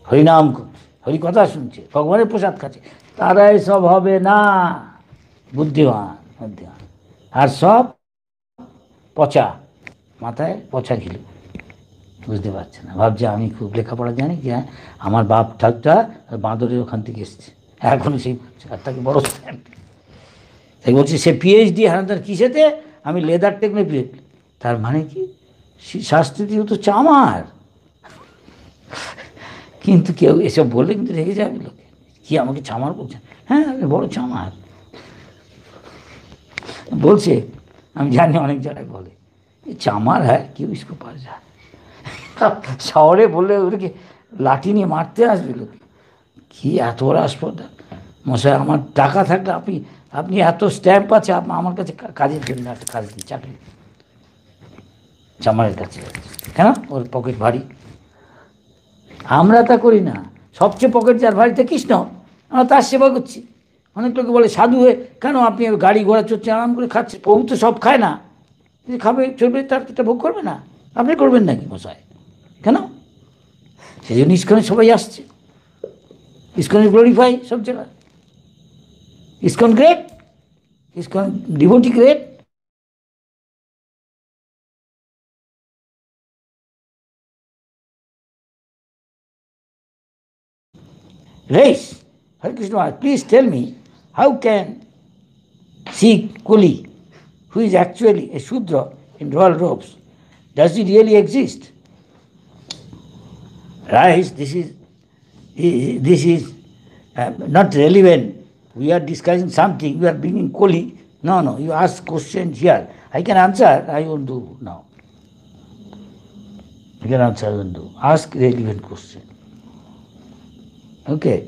হরিনাম করছে, হরি কথা শুনছে, ভগবানের প্রসাদ খাচ্ছে, তারা এসব হবে না, বুদ্ধিমান বুদ্ধিমান। আর সব পচা, মাথায় পচা ঘিলু, বুঝতে পারছে না, ভাবছে আমি খুব লেখাপড়া জানি, যে আমার বাপ ঠাকটা বাঁদরের ওখান থেকে এসছে, এখনও সেই আর তাকে বড় স্ট্যান্ড। তাই বলছি সে পিএইচডি হানাদার কিসেতে, আমি লেদার টেকনিক, তার মানে কি শাস্ত্রীয় তো চামার। কিন্তু কেউ এসব বললে কিন্তু রেগে যাবে লোকে, কি আমাকে চামার বলছেন, হ্যাঁ আমি বড় চামার বলছে, আমি জানি অনেক জায়গায় বলে চামার, হ্যাঁ কেউ ইসকো পার যায়। শহরে বললে ওদেরকে লাঠি নিয়ে মারতে আসবে লোকে, কি এত বড় আসপর্দা, মশাই আমার টাকা থাকলে আপনি আপনি এত স্ট্যাম্প আছে, আমার কাছে কাজের জন্য একটা কাজ দিই, চাকরি, চামারের কাছে, কেন ওর পকেট ভারী। আমরা তা করি না, সবচেয়ে পকেট যার ভারীতে কৃষ্ণ, আমরা তার সেবা করছি। অনেক লোকে বলে সাধু হয়ে কেন আপনি গাড়ি ঘোড়া চড়ছে, আরাম করে খাচ্ছে, প্রভু তো সব খায় না, যে খাবে চলবে তার এটা ভোগ করবে না, আপনি করবেন নাকি মশাই, কেন? সেই জন্য ইস্কনে সবাই আসছে, ইস্কনের গ্লোরিফাই সব জায়গায়, ISKCON great, ISKCON devotee great. Race, Hare Krishna, please tell me, how can Sikh Kuli, who is actually a Shudra in royal robes, does he really exist? Right, this is not relevant. We are discussing something, we are bringing Koli. No, you ask questions here. I can answer, I won't do now. I can answer, I won't do. Ask relevant question. Okay,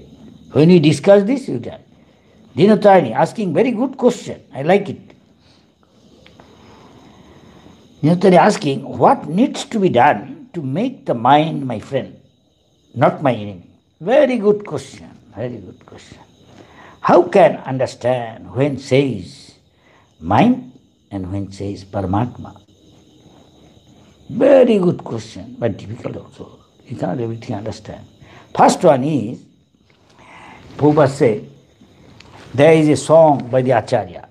when we discuss this, you can. Dinotayani asking very good question, I like it. Dinotayani asking, what needs to be done to make the mind my friend, not my enemy? Very good question, very good question. How can understand when says mind and when says Paramatma? Very good question, but difficult also. You cannot everything understand. First one is, Prabhupada said, there is a song by the Acharya,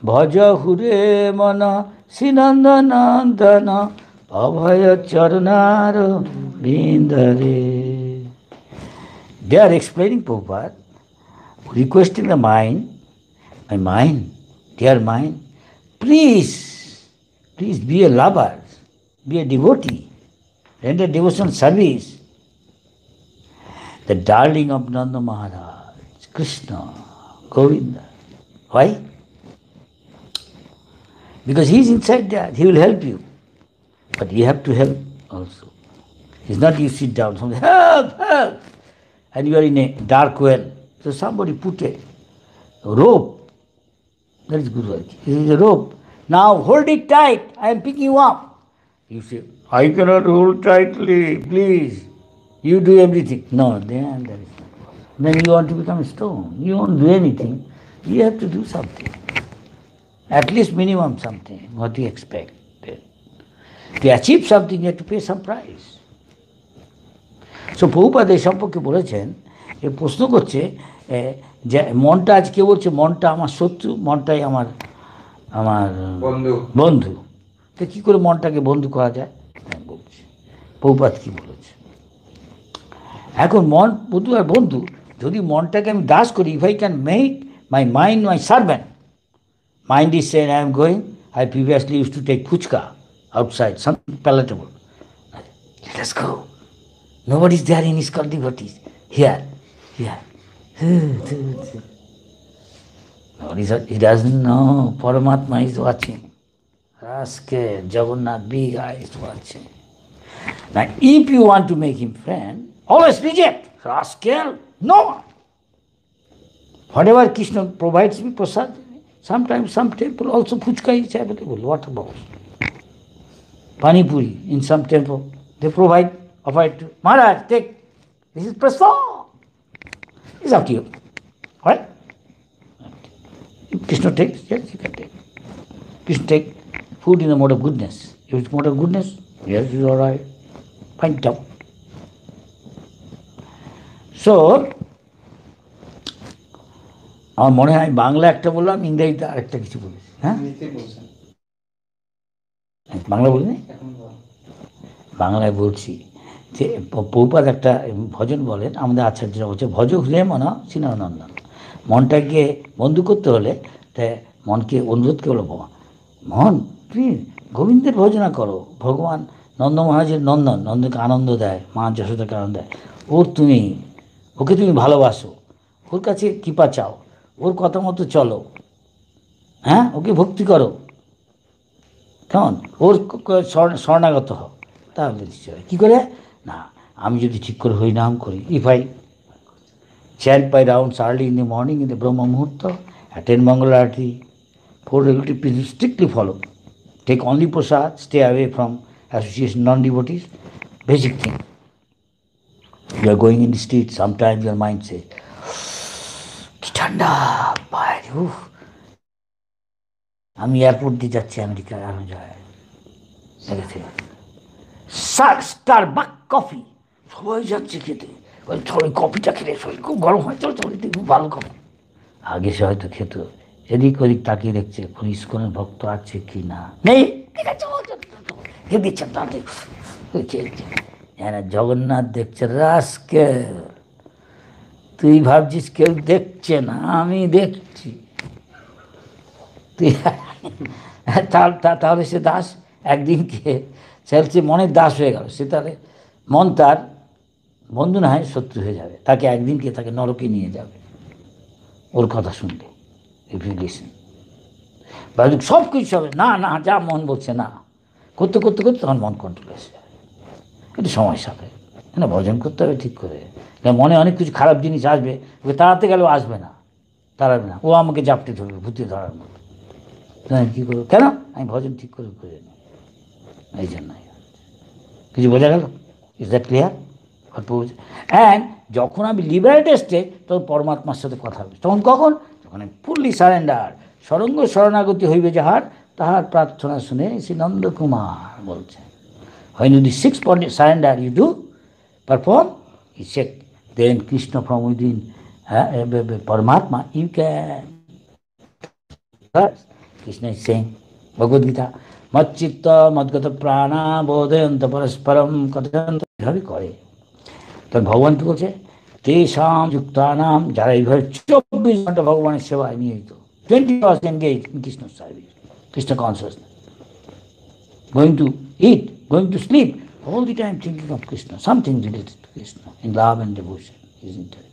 Bhaja Hure Mana Sinandanandana Abhaya Charanara Bindare. They are explaining Prabhupada, requesting the mind, my mind, dear mind, please be a lover, be a devotee, render devotional service. The darling of Nanda Maharaj, Krishna, Govinda. Why? Because he is inside there, he will help you. But you have to help also. It's not you sit down, somebody, help, and you are in a dark well. So somebody put a rope, that is good work. This is a rope. Now hold it tight, I am picking you up. You say, I cannot hold tightly, please. You do everything. No, then that is not possible. Then you want to become a stone. You won't do anything. You have to do something. At least minimum something, what you expect. To achieve something, you have to pay some price. So Prabhupada এই সম্পর্কে বলেছেন, এ প্রশ্ন করছে যে মনটা আজ কে বলছে মনটা আমার শত্রু, মনটাই আমার বন্ধু। তো কী করে মনটাকে বন্ধু করা যায়, বলছে প্রভুপাদ কি বলেছে। এখন মন বন্ধু আর বন্ধু, যদি মনটাকে আমি দাস করি, if I can make my mind my servant, mind is saying I am going, I previously use to take fuchka outside, something palatable. Let us go. Nobody is there in his devotees. Here. Nobody is, he doesn't know Paramatma is watching. Rascal, Jagannath, big eyes watching. Now, if you want to make him friend, always reject. Rascal, no. Whatever Krishna provides me, prasad, sometimes some temple also puchka is available, water bottles. Pani puri in some temple, they provide, offer to Maharaj, take. This is prasad. It's up to you. Right? If Krishna takes, yes, you can take. Krishna take food in the mode of goodness. If it's mode of goodness, yes, it's all right. Find it out. So, আমার মনে হয় বাংলা একটা বললাম, ইংরেজিতে আরেকটা কিছু বলেছি। হ্যাঁ, বাংলা বলিনি, বাংলায় বলছি যে প্রভুপাদ একটা ভজন বলেন, আমাদের আচার্যরা বলছে, ভজ হলে মনা সিনন্দন। মনটাকে বন্ধু করতে হলে তাই মনকে অনুরোধ করে বলবো, মন তুমি গোবিন্দের ভজনা করো, ভগবান নন্দ মহারাজের নন্দন, নন্দকে আনন্দ দেয়, মা যশোদাকে আনন্দ দেয়, ওকে তুমি ভালোবাসো, ওর কাছে কৃপা চাও, ওর কথা মতো চলো, হ্যাঁ, ওকে ভক্তি করো, কেমন, ওর শরণাগত হও, তাহলে কী করে না, আমি যদি ঠিক করে হরিনাম করি, if I chant by rounds early in the morning in the Brahma Muhurta, attend Mangala Arati, 4 regulative principles strictly follow. Take only prasad, stay away from association non-devotees. Basic thing. You are going in the street, sometimes your mind says, কি ঠান্ডা বাইরে, আমি airport দিয়ে যাচ্ছি আমেরিকায়, আমি যাই Starbuck coffee, সবাই যাচ্ছে খেতে, সবাই কফিটা খেলে শরীর খুব গরম হয়, চলো চলো খুব ভালো কফি। আগে সে হয়তো খেত, এদিক ওদিক তাকিয়ে দেখছে কোনো ইস্কনের ভক্ত আছে কি না, নেই, ঠিক আছে খেয়ে দিচ্ছে, তাতে জগন্নাথ দেখছে, রাস্কেল তুই ভাবছিস কেউ দেখছে না, আমি দেখছি, তুই তাহলে সে দাস একদিনকে সে মনের দাস হয়ে গেল, সে তাহলে মন তার বন্ধু না হয় শত্রু হয়ে যাবে, তাকে একদিনকে তাকে নরকে নিয়ে যাবে ওর কথা শুনলে, ইফ ইউ লিসেন। বা সব কিছু হবে না, না যা মন বলছে না, করতে করতে করতে তখন মন কন্ট্রোল এসে যাবে, একটু সময় সাথে না, ভজন করতে হবে ঠিক করে, মনে অনেক কিছু খারাপ জিনিস আসবে, ওকে তাড়াতে গেলেও আসবে না, তাড়াবে না, ও আমাকে জাপটে ধরবে ভূতে ধরার মতো, কী করবো, কেন আমি ভজন ঠিক করে করে নিই, এই জন্য। কিছু বোঝা গেল? Is that clear? অ্যান্ড যখন আমি লিবারেটেড স্টেট, তখন পরমাত্মার সাথে কথা হবে, তখন কখন, যখন আমি ফুললি সারেন্ডার, সরঙ্গ শরণাগতি হইবে যাহার, তাহার প্রার্থনা শুনে শ্রী নন্দকুমার বলছে, when you do 6 surrender you do perform, you check, then Krishna from within, Paramatma, you can. First, Krishna is saying, Bhagavad Gita, Matchitta Madgata Prana Bodhayanta Parasparam Kathayanta, এভাবে করে। তখন ভগবান কি বলছে, তেষাম যুক্তানাম, যারা এইভাবে 24 ঘন্টা ভগবানের সেবায় নিয়োজিত, 20 hours engaged in Krishna service, Krishna consciousness, going to eat, going to sleep, all the time thinking of Krishna, something related to Krishna, in love and devotion, isn't it?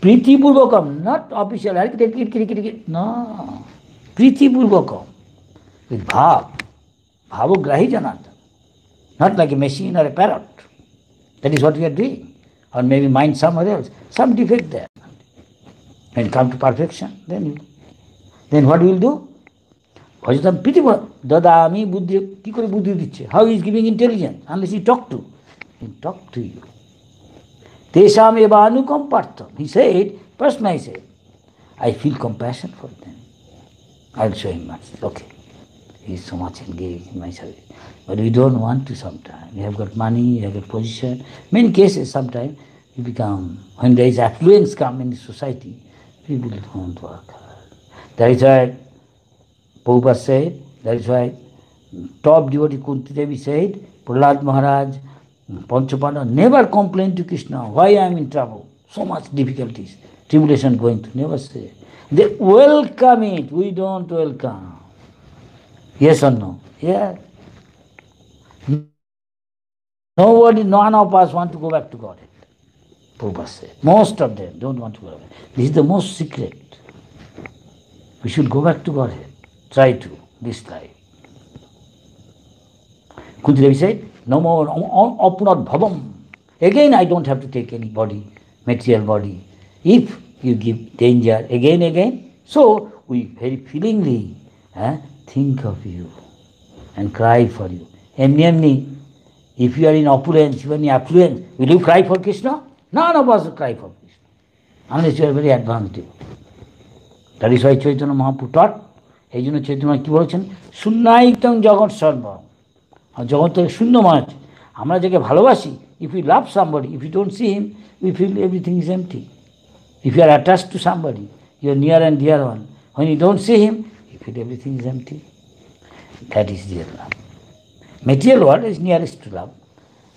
Priti Purvakam, not official, no, Priti Purvakam, with bhav, bhavograhi janata, not like a machine or a parrot. That is what we are doing. Or maybe mind somewhere else, some defect there. When you come to perfection, then what we will do? ভজতাম পৃথিবী দাদা আমি বুদ্ধি, কী করে বুদ্ধি দিচ্ছে, how is giving intelligence, unless I talk to you, তেষাম এবা অনুকম্পার্থম, হি সেড, প্রশ্ন he said, I feel compassion for them, I will show him much, okay, he is so much engaged in my service, but we don't want to sometimes, we have got money, we have got position, many cases sometimes you become, when there is affluence come in the society, people don't work hard. That is why Prabhupada said, that is why top devotee Kunti Devi said, Prahlad Maharaj, Panchapanda never complained to Krishna, why I am in trouble, so much difficulties, tribulation going through, never say. They welcome it, we don't welcome. Yes or no? Yeah. Nobody, none of us want to go back to Godhead. Prabhupada said, most of them don't want to go back. This is the most secret. We should go back to Godhead. Try to. this life. Kunti Devi said, no more apunat bhavam. Again, I don't have to take any body, material body. If you give danger again, so we very feelingly think of you and cry for you. Emni, if you are in opulence, you are in affluence, will you cry for Krishna? None of us will cry for Krishna, unless you are very advanced. That is why Chaitanya Mahaprabhu taught. এই জন্য চৈতন্য কী বলেছেন, শূন্যায়িতং জগৎ সর্ব, জগৎ থেকে শূন্যময় আছে। আমরা যাকে ভালোবাসি, if we love somebody, if you don't see him, we feel everything is empty. If you are attached to somebody, your near and dear one, when you don't see him, you feel everything is empty. That is real love. Material world is nearest to love.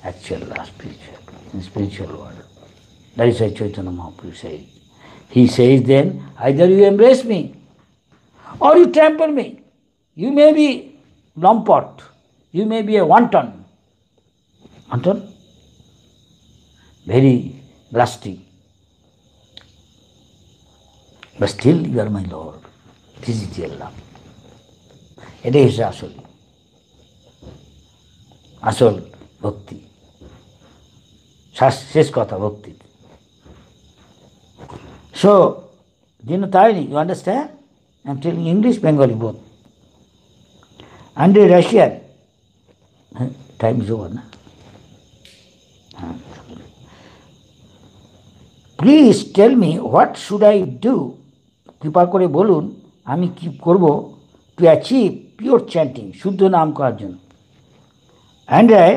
Actual love, spiritual world. That is why Chaitanya Mahaprabhu says. He says then, either you embrace me or you trample me. You may be lumpot, you may be a wanton, very lusty, but still you are my Lord. This is real love. এটাই হচ্ছে আসল ভক্তি, শেষ কথা ভক্তি। So, Dinatayani, you understand? I'm telling English, Bengali both. And a Russian. Time is over, na? Please tell me, what should I do? কৃপা করে বলুন আমি কি করব to achieve pure chanting, শুদ্ধ নাম করার জন্য। And I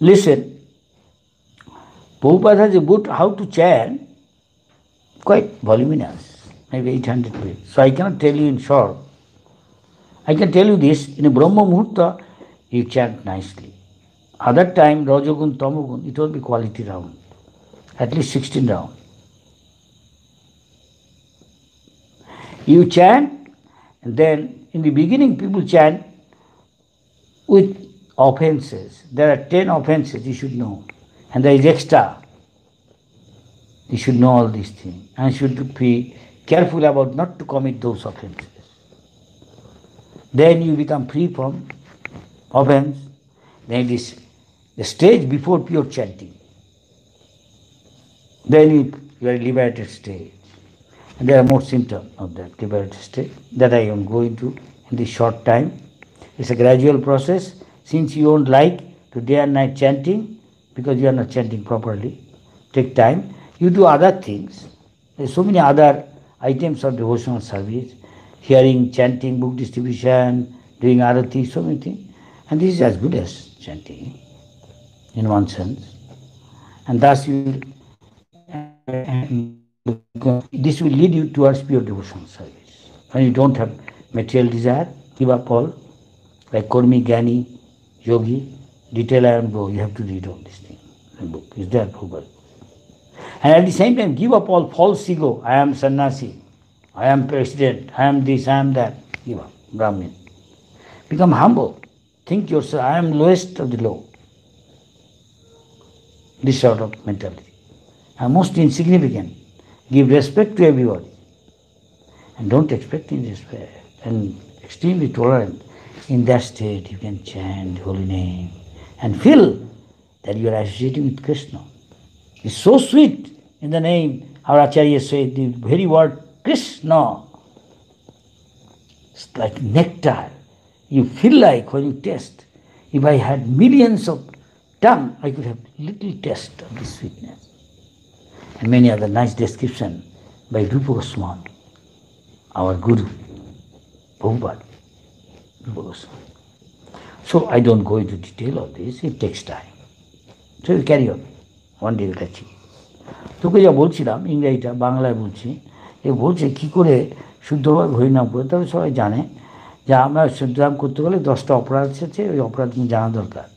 listen. Prabhupada has a book how to chant, quite voluminous, maybe 800 pages. So I cannot tell you in short. I can tell you this, in a Brahma Muhurta, you chant nicely. Other time, Rajagun, Tamagun, it will be quality round, at least 16 round. You chant, and then in the beginning people chant with offenses. There are 10 offenses you should know. And there is extra. You should know all these things. And you should be careful about not to commit those offenses. Then you become free from offense. Then it is the stage before pure chanting. Then you are liberated stage. And there are more symptoms of that liberated state that I am going to in this short time. It's a gradual process. Since you don't like to day and night chanting, because you are not chanting properly, take time. You do other things. There are so many other items of devotional service, hearing, chanting, book distribution, doing arati, so many things. And this is as good as chanting, in one sense. And thus this will lead you towards pure devotional service. When you don't have material desire, give up all, like Kormi, Gyani, Yogi, detail I am go, you have to read all these things. The book is there, Prabhupada. And at the same time, give up all false ego. I am sannyasi, I am president, I am this, I am that. Give up, Brahmin. Become humble. Think yourself, I am lowest of the low. This sort of mentality. I am most insignificant. Give respect to everybody. And don't expect any respect. And extremely tolerant. In that state, you can chant holy name and feel that you are associating with Krishna. It's so sweet in the name, our Acharya said, the very word Krishna. It's like nectar. You feel like when you taste. If I had millions of tongue, I could have little taste of the sweetness. And many other nice description by Rupa Goswami, our Guru, Prabhupada. So I don't go into detail of this, it takes time. So you carry on, one day we'll achieve. তোকে যা বলছিলাম ইংরেজিটা বাংলায় বলছি, এ বলছে কী করে শুদ্ধভাবে হরিনাম করে। তবে সবাই জানে যে আমরা শুদ্ধনাম করতে গেলে 10টা অপরাধ আছে, ওই অপরাধ জানা দরকার।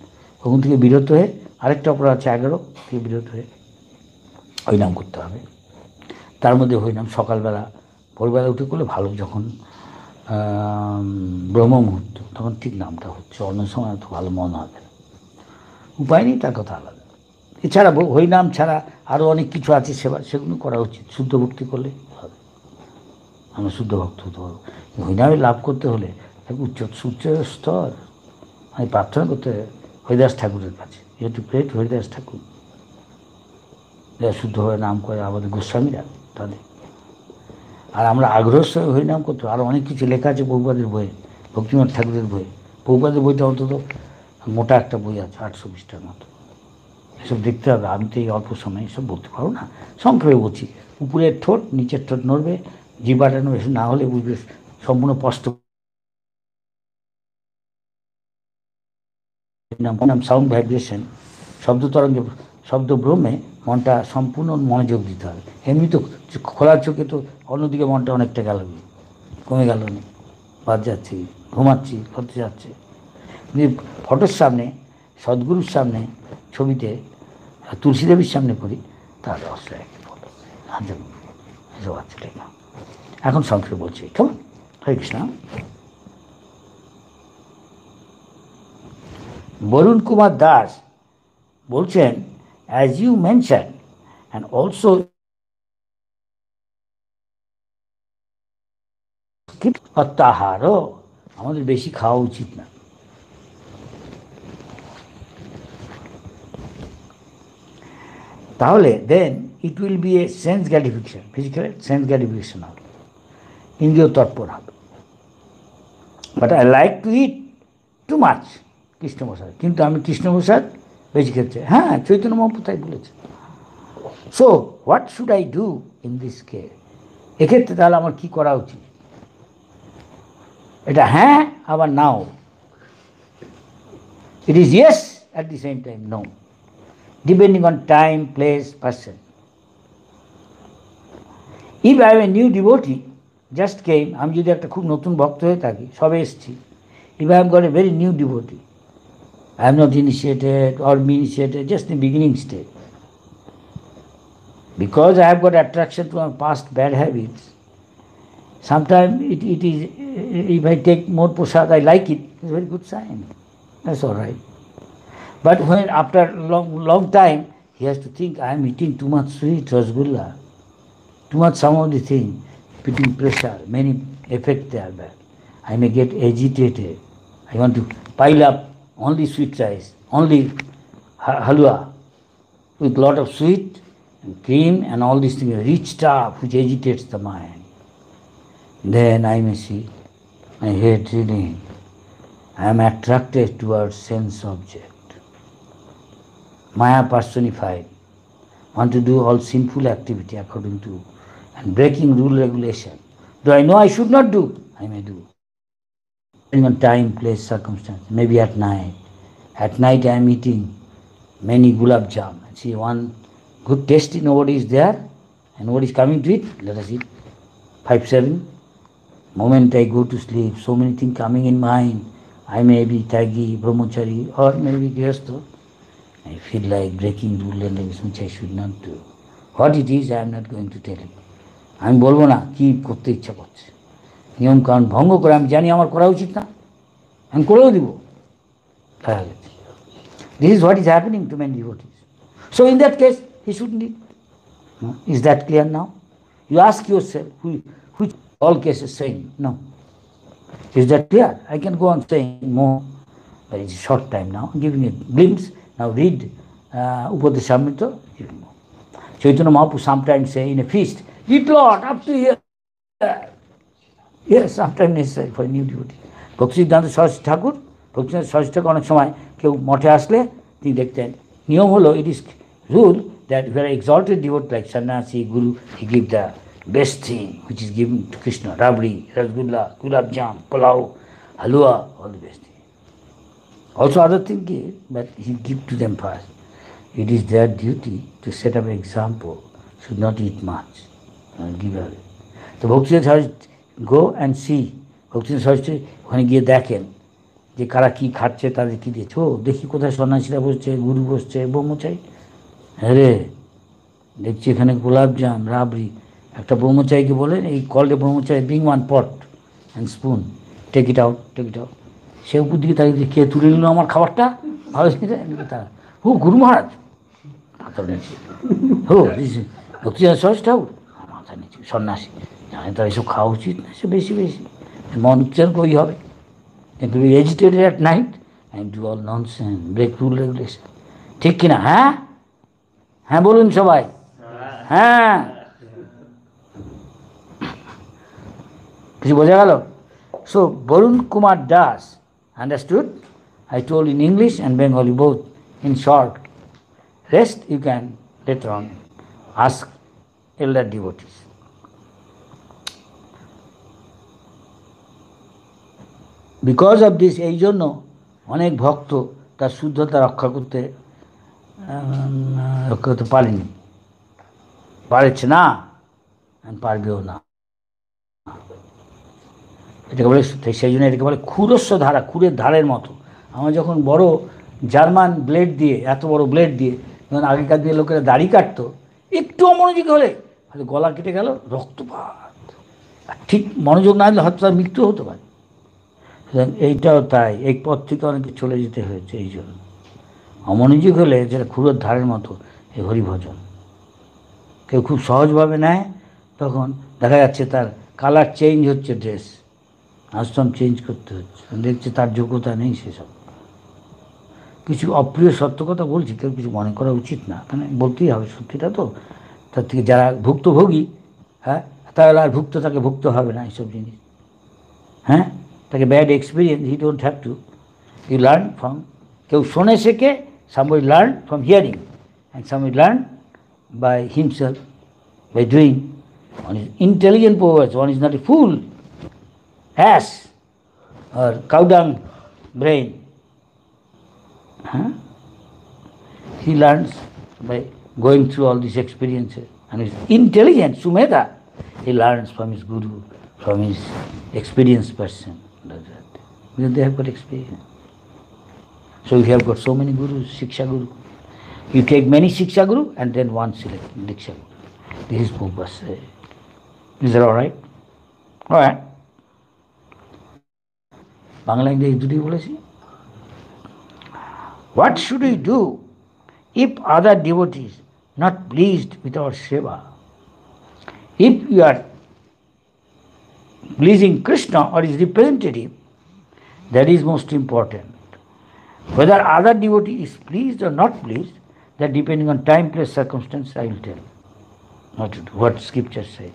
ওখান থেকে বিরত হয়ে আরেকটা অপরাধ আছে 11 থেকে বিরত হয়ে হরিনাম করতে হবে। তার মধ্যে হরিনাম সকালবেলা ভোরবেলা উঠে করলে ভালো, যখন ব্রহ্ম মুহূর্ত তখন ঠিক নামটা হচ্ছে, অন্য সময় তো ভালো মনে হবে না। উপায় নেই, তার কথা আলাদা। এছাড়া হরিনাম ছাড়া আরও অনেক কিছু আছে সেবা, সেগুলো করা উচিত, শুদ্ধ ভক্তি করলে হবে। আমরা শুদ্ধ ভক্ত হতে পারবো। হরিনামে লাভ করতে হলে এক উচ্চ স্তর আমি প্রার্থনা করতে হরিদাস ঠাকুরের কাছে, যেহেতু প্রেট হরিদাস ঠাকুর যারা শুদ্ধভাবে নাম করে আমাদের গোস্বামীরা তাদের। আর আমরা আগ্রহের সঙ্গে হরিনাম করতে, আরও অনেক কিছু লেখা আছে প্রভুপাদের বইয়ে, ভক্তিনাথ ঠাকুরের বইয়ে। প্রভুপাদের বইটা অন্তত মোটা একটা বই আছে 800 পৃষ্ঠার মতো, এসব দেখতে হবে। আমি তো এই অল্প সময় এসব বলতে পারবো না, সংক্ষেপে বলছি। উপরের ঠোঁট নিচের ঠোঁট নড়বে, জিহ্বাটা নড়বে, না হলে বুঝবে সম্পূর্ণ স্পষ্ট। সাউন্ড ভাইব্রেশন, শব্দ তরঙ্গে, শব্দ ব্রহ্মে মনটা সম্পূর্ণ মনোযোগ দিতে হবে। এমনি তো খোলার চোখে তো অন্যদিকে মনটা অনেকটা গেল, কমে গেল, বাদ যাচ্ছি, ঘুমাচ্ছি, করতে যাচ্ছে। ফটোর সামনে, সদ্গুরুর সামনে, ছবিতে, তুলসী দেবীর সামনে করি, তার রসটা একই ফটো এসব আছে লেখা। এখন সংক্ষেপে বলছি, কেমন? হরে কৃষ্ণ। বরুণ কুমার দাস বলছেন, as you mentioned, and also অত্যাহারও আমাদের বেশি খাওয়া উচিত না। তাহলে then it will be a sense gratification, physical sense gratification হবে, ইন্দ্রিয় তৎপর হবে। But I like to eat too much Krishnaprasad, কিন্তু আমি কৃষ্ণপ্রসাদ বেশি খেতে। হ্যাঁ, চৈতন্য মহাপ্রভু তাই বলেছে। So what should I do in this case? এক্ষেত্রে তাহলে আমার কী করা উচিত? এটা হ্যাঁ আবার নাও। It is yes at the same time no, depending on time, place, person. If I am a new devotee just came, আমি যদি একটা খুব নতুন ভক্ত হয়ে থাকি, সবে এসেছি, if I M got a very new devotee, I am not initiated or be initiated, just in the beginning stage. Because I have got attraction to my past bad habits, sometimes it is, if I take more prasad, I like it, it's a very good sign. That's all right. But when after long time, he has to think, I am eating too much sweet rasgulla, too much some of the thing, putting pressure, many effects there bad. I may get agitated. I want to pile up only sweet rice, only halwa with lot of sweet and cream and all these things, rich stuff which agitates the mind. Then I may see my head reeling. I am attracted towards sense object. Maya personified. Want to do all sinful activity according to and breaking rule regulation. Do I know I should not do? I may do. Depending on time, place, circumstance, maybe at night. At night I am eating many gulab jam. See, one good tasty, nobody is there, and nobody is coming to it, let us eat 5-7. Moment I go to sleep, so many things coming in mind. I may be Tagi, Brahmachari, or maybe Grihastha. I feel like breaking rule and which I should not do. What it is, I am not going to tell you. আমি বলবো না কি করতে ইচ্ছা করছে, নিয়ম কারণ ভঙ্গ করে আমি জানি আমার করা উচিত না, আমি করেও দিব। This is what is happening to many devotees. So in that case, he shouldn't eat. Is that clear now? You ask yourself, which all cases saying no. Is that clear? I can go on saying more, but it's a short time now. I'm giving a glimpse. Now read Upadeshamrita. Chaitanya Mahaprabhu sometimes say in a feast, eat lot up to here. Yes, sometimes necessary for a new devotee. Bhaktisiddhanta Saraswati Thakur, Bhaktisiddhanta Saraswati Thakur অনেক সময় কেউ মঠে আসলে তিনি দেখতেন, নিয়ম হলো, it is rule that if you are exalted devotee like sannyasi, guru, he give the best thing which is given to Krishna, rabri, rasgulla, gulab jam, pulao, halwa, all the best thing. Also other things give, but he give to them first. It is their duty to set up an example, should not eat much, and give away. So Bhaktisiddhanta Saraswati, go and see, Bhaktisiddhanta Saraswati ওখানে গিয়ে দেখেন যে কারা কী খাচ্ছে, তাদের কী দিয়েছে। ও দেখি কোথায় সন্ন্যাসীরা বসছে, গুরু বসছে, ব্রহ্মচারী, হ্যাঁ রে দেখছি এখানে গোলাপজাম, রাবড়ি। একটা ব্রহ্মচারীকে বলেন, এই কলটা brahmachari, bring one pot and spoon, take it out, take it out. সে উপর দিকে তাকে কে তুলে নিল আমার খাবারটা, ভালো তারা, হো গুরু মহারাজ মাথা নিচে, হো ভক্তিনাথ সরস্বতী ঠাকুর মাথা নিচে, সন্ন্যাসী জানে তো এসব খাওয়া উচিত না, সে বেশি বেশি মন উচ্চারণ করি হবে, কিন্তু be agitated at night and do all nonsense, break rule regulation. ঠিক কিনা? হ্যাঁ হ্যাঁ বলুন সবাই, হ্যাঁ। কিছু বোঝা গেল? So Varun Kumar Das understood. I told in English and Bengali both in short. Rest you can later on ask elder devotees. Because of this, এই জন্য অনেক ভক্ত তার শুদ্ধতা রক্ষা করতে পারেনি, পারছে না, পারবেও না। এটাকে বলে, সেই জন্য এটাকে বলে ক্ষুরস্ব ধারা, ক্ষুরের ধারের মতো। আমরা যখন বড় জার্মান ব্লেড দিয়ে, এত বড় ব্লেড দিয়ে যখন আগেকার দিয়ে লোকেরা দাড়ি কাটতো, একটু অমনোযোগী হলে হয়তো গলা কেটে গেল, রক্তপাত। ঠিক মনোযোগ না দিলে হয়তো তার মৃত্যু হতে পারে। এইটাও তাই, এই পথ থেকে অনেকে চলে যেতে হয়েছে এই জন্য। অমনোযোগ হলে যেটা ক্ষুরের ধারের মতো এই হরিভজন। কেউ খুব সহজভাবে নেয়, তখন দেখা যাচ্ছে তার কালার চেঞ্জ হচ্ছে, ড্রেস আশ্রম চেঞ্জ করতে হচ্ছে, দেখছে তার যোগ্যতা নেই। সেসব কিছু অপ্রিয় সত্য কথা বলছি, কেউ কিছু মনে করা উচিত না, মানে বলতেই হবে সত্যিটা তো। তার থেকে যারা ভুক্তভোগী, হ্যাঁ, তাহলে আর তাকে ভুগতে হবে না এইসব জিনিস। হ্যাঁ, তাকে bad experience, he don't have to, you learn from, কেউ শোনে শেখে, somebody learn from hearing and somebody learn by himself, by doing. One is intelligent powers, one is not a fool, ass or cow dung brain. Huh? He learns by going through all these experiences, and is intelligent, Sumedha. He learns from his guru, from his experienced person. Because they have got experience. So we have got so many gurus, Shiksha Guru. You take many Shiksha Guru and then one select Diksha Guru. This is purpose. Is that all right? All right. Bangla ইংরেজি দুটোই বলেছি। What should we do if other devotees not pleased with our seva? If you are pleasing Krishna or his representative, that is most important. Whether other devotee is pleased or not pleased, that depending on time, place, circumstance, I will tell what scriptures say.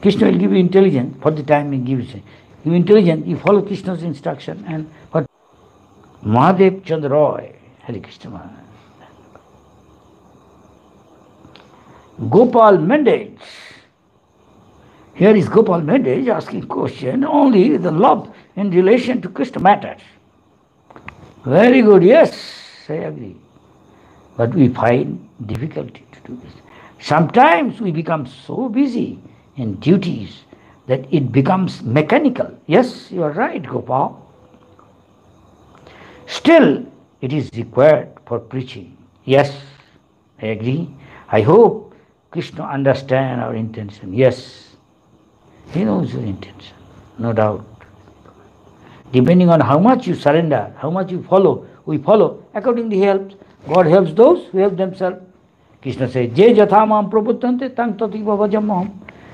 Krishna will give you intelligence for the time he gives you. You intelligent, you follow Krishna's instruction, and what Mahadev Chandra Roy, Hare Krishna Maharaj. Gopal Mendage. Here is Gopal Mendage asking question, only the love in relation to Krishna matters. Very good, yes, I agree. But we find difficulty to do this. Sometimes we become so busy in duties that it becomes mechanical. Yes, you are right, Gopal. Still, it is required for preaching. Yes, I agree. I hope Krishna understands our intention. Yes, he knows your intention, no doubt. Depending on how much you surrender, how much you follow, we follow, accordingly he helps. God helps those who help themselves. Krishna says, Je jatha mam praputtante tang tativa vajamaham.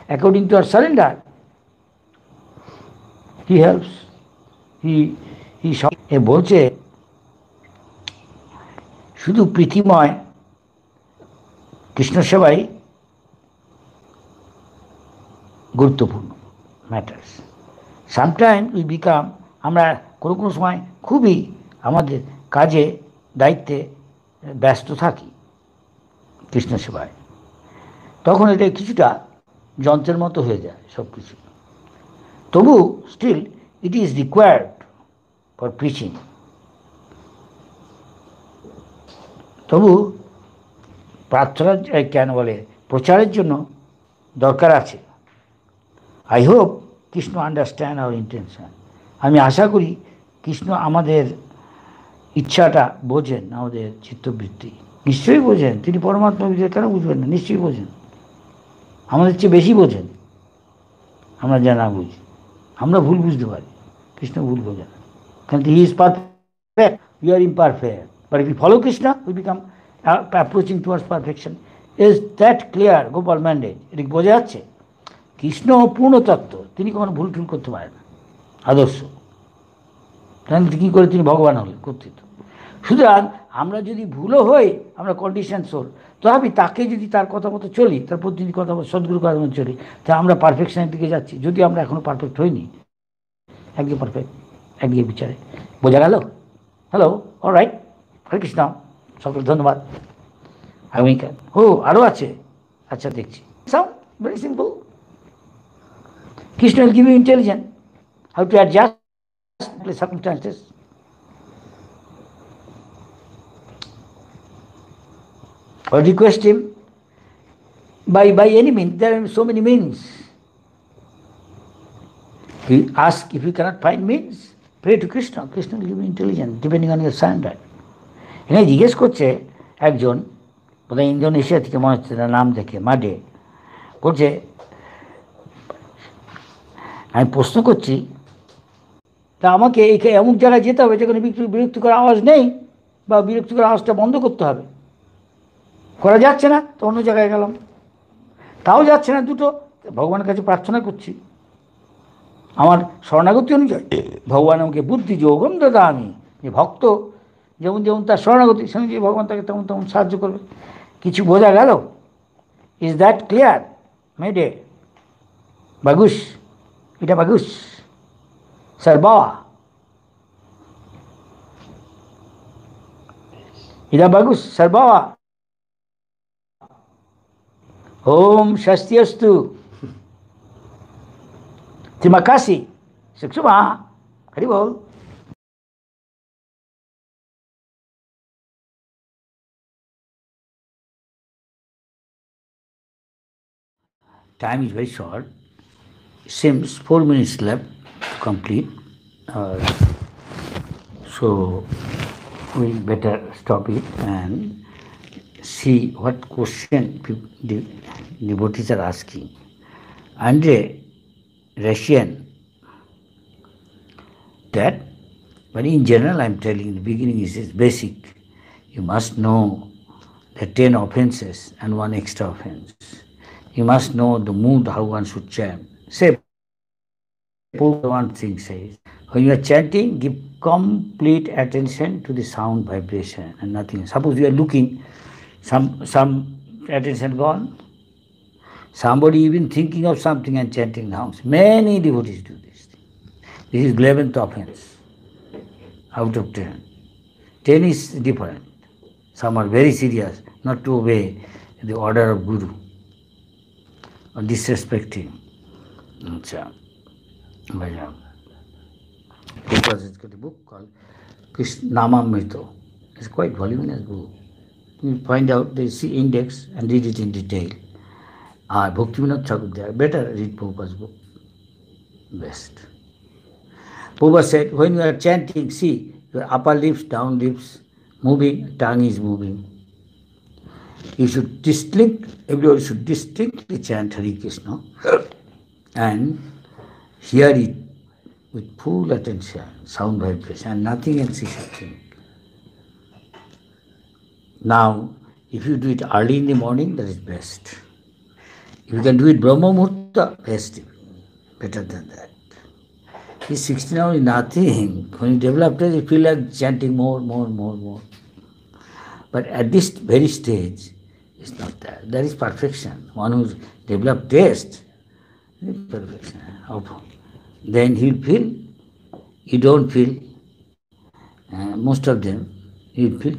According to our surrender, he helps. He বলছে শুধু প্রীতিময় কৃষ্ণ সেবাই গুরুত্বপূর্ণ, matters. Sometime we become, আমরা কোনো কোনো সময় খুবই আমাদের কাজে দায়িত্বে ব্যস্ত থাকি কৃষ্ণ সেবায়, তখন এটা কিছুটা যন্ত্রের মতো হয়ে যায় সব কিছু। তবু still it is required for preaching. তবু প্রার্থনা কেন বলে, প্রচারের জন্য দরকার আছে। I hope Krishna understand our intention. আমি আশা করি কৃষ্ণ আমাদের ইচ্ছাটা বোঝেন, আমাদের চিত্তবৃত্তি নিশ্চয়ই বোঝেন। তিনি পরমাত্মা বিষয়ে কেন বুঝবেন না? নিশ্চয়ই বোঝেন, আমাদের চেয়ে বেশি বোঝেন। আমরা যা না বুঝি, আমরা ভুল বুঝতে পারি, কৃষ্ণ ভুল বোঝে না। কারণ he is perfect, we are imperfect. But if you follow Krishna, we become approaching towards perfection. Is that clear Gopal mandate? এটা কি বোঝা যাচ্ছে? কৃষ্ণ পূর্ণতত্ত্ব, তিনি কখনো ভুল টুল করতে পারেন না, আদর্শ। তাহলে কী করে তিনি ভগবান হলেন কর্তৃত্ব? সুতরাং আমরা যদি ভুলও হই, আমরা কন্ডিশন সোল, তথাপি তাকে যদি তার কথা মতো চলি, তার প্রতিনিধি কথা মতো সদ্গুরু কথা মতো চলি, তা আমরা পারফেকশনের দিকে যাচ্ছি। যদি আমরা এখনও পারফেক্ট হইনি, একদিকে পারফেক্ট, একদিকে বিচারে। বোঝা গেল? হ্যালো, অলরাইট, হরে কৃষ্ণ, সকল ধন্যবাদ। আগামীকাল আরও আছে, আচ্ছা দেখছি। Sound very simple. Krishna will give you intelligence, how to adjust the circumstances. Or request him by any means. There are so many means. We ask, if you cannot find means, pray to Krishna. Krishna will give you intelligence depending on your surrender. এখানে জিজ্ঞেস করছে একজন, বোধহয় Indonesia থেকে মনে হচ্ছে নাম দেখে, মাডে বলছে, আমি প্রশ্ন করছি, তা আমাকে এমন জায়গায় যেতে হবে যেখানে বিরক্তিকর আওয়াজ নেই, বা বিরক্তিকর আওয়াজটা বন্ধ করতে হবে। করা যাচ্ছে না, তো অন্য জায়গায় গেলাম। তাও যাচ্ছে না দুটো, ভগবানের কাছে প্রার্থনা করছি, আমার শরণাগতি অনুযায়ী ভগবান আমাকে বুদ্ধি যোগম দাদা, আমি যে ভক্ত যেমন যেমন তার শরণাগতি, সে অনুযায়ী ভগবান তাকে তেমন তেমন সাহায্য করবে। কিছু বোঝা গেল? ইজ দ্যাট ক্লিয়ার মেডে? বাগুস, এটা বাগুস স্যার বাবা, এটা বাগুস স্যার বাবা। ওম স্বস্তিয়স্তু, terima kasih, suksuma, hari bol. Time is very short. Seems 4 minutes left to complete. So we better stop it and see what question the devotees are asking. Andre Russian, that, but in general I'm telling, the beginning is basic. You must know the 10 offenses and 1 extra offense. You must know the mood, how one should chant. Say, one thing says, when you are chanting, give complete attention to the sound vibration and nothing. Suppose you are looking, some attention gone, somebody even thinking of something and chanting now. Many devotees do this thing. This is 11th offense out of 10. 10 is different. Some are very serious, not to obey the order of Guru or disrespecting. Because it's got a book called Krishna Namamrita. It's quite voluminous book. You find out the index and read it in detail. Bhaktivinoda Thakur there. Better read Prabhupada's book. Best. Prabhupada said, when you are chanting, see, your upper lips, down lips moving, tongue is moving. You should everybody should distinctly chant Hare Krishna and hear it with full attention, sound vibration, and nothing else you should think. Now, if you do it early in the morning, that is best. If you can do it Brahma Muhurta, best, better than that. This 16 hours is nothing. When you develop taste, you feel like chanting more. But at this very stage, it's not that. That is perfection. One who's developed taste, is perfection. Then he'll feel, you don't feel, most of them, you feel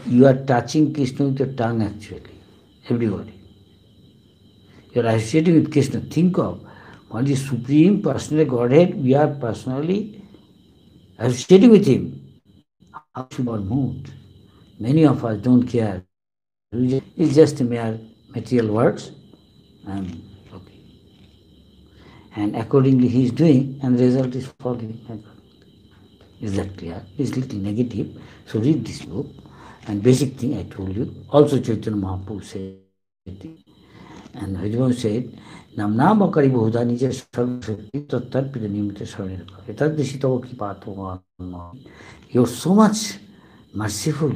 you are touching Krishna with your tongue actually. Everybody. You are associating with Krishna. Think of what is Supreme Personal Godhead. We are personally associating with Him. How should our mood? Many of us don't care. It's just mere material words. Okay. And accordingly He is doing, and the result is following. Is that clear? It's little negative. So read this book. And basic thing I told you. Also Chaitanya Mahaprabhu said, and Harivam said, Namnāmakari Bahuda Nija Sarvashakti Tattarpita Nimita Saranirka. Etadishitava Kipatva. You're so much merciful.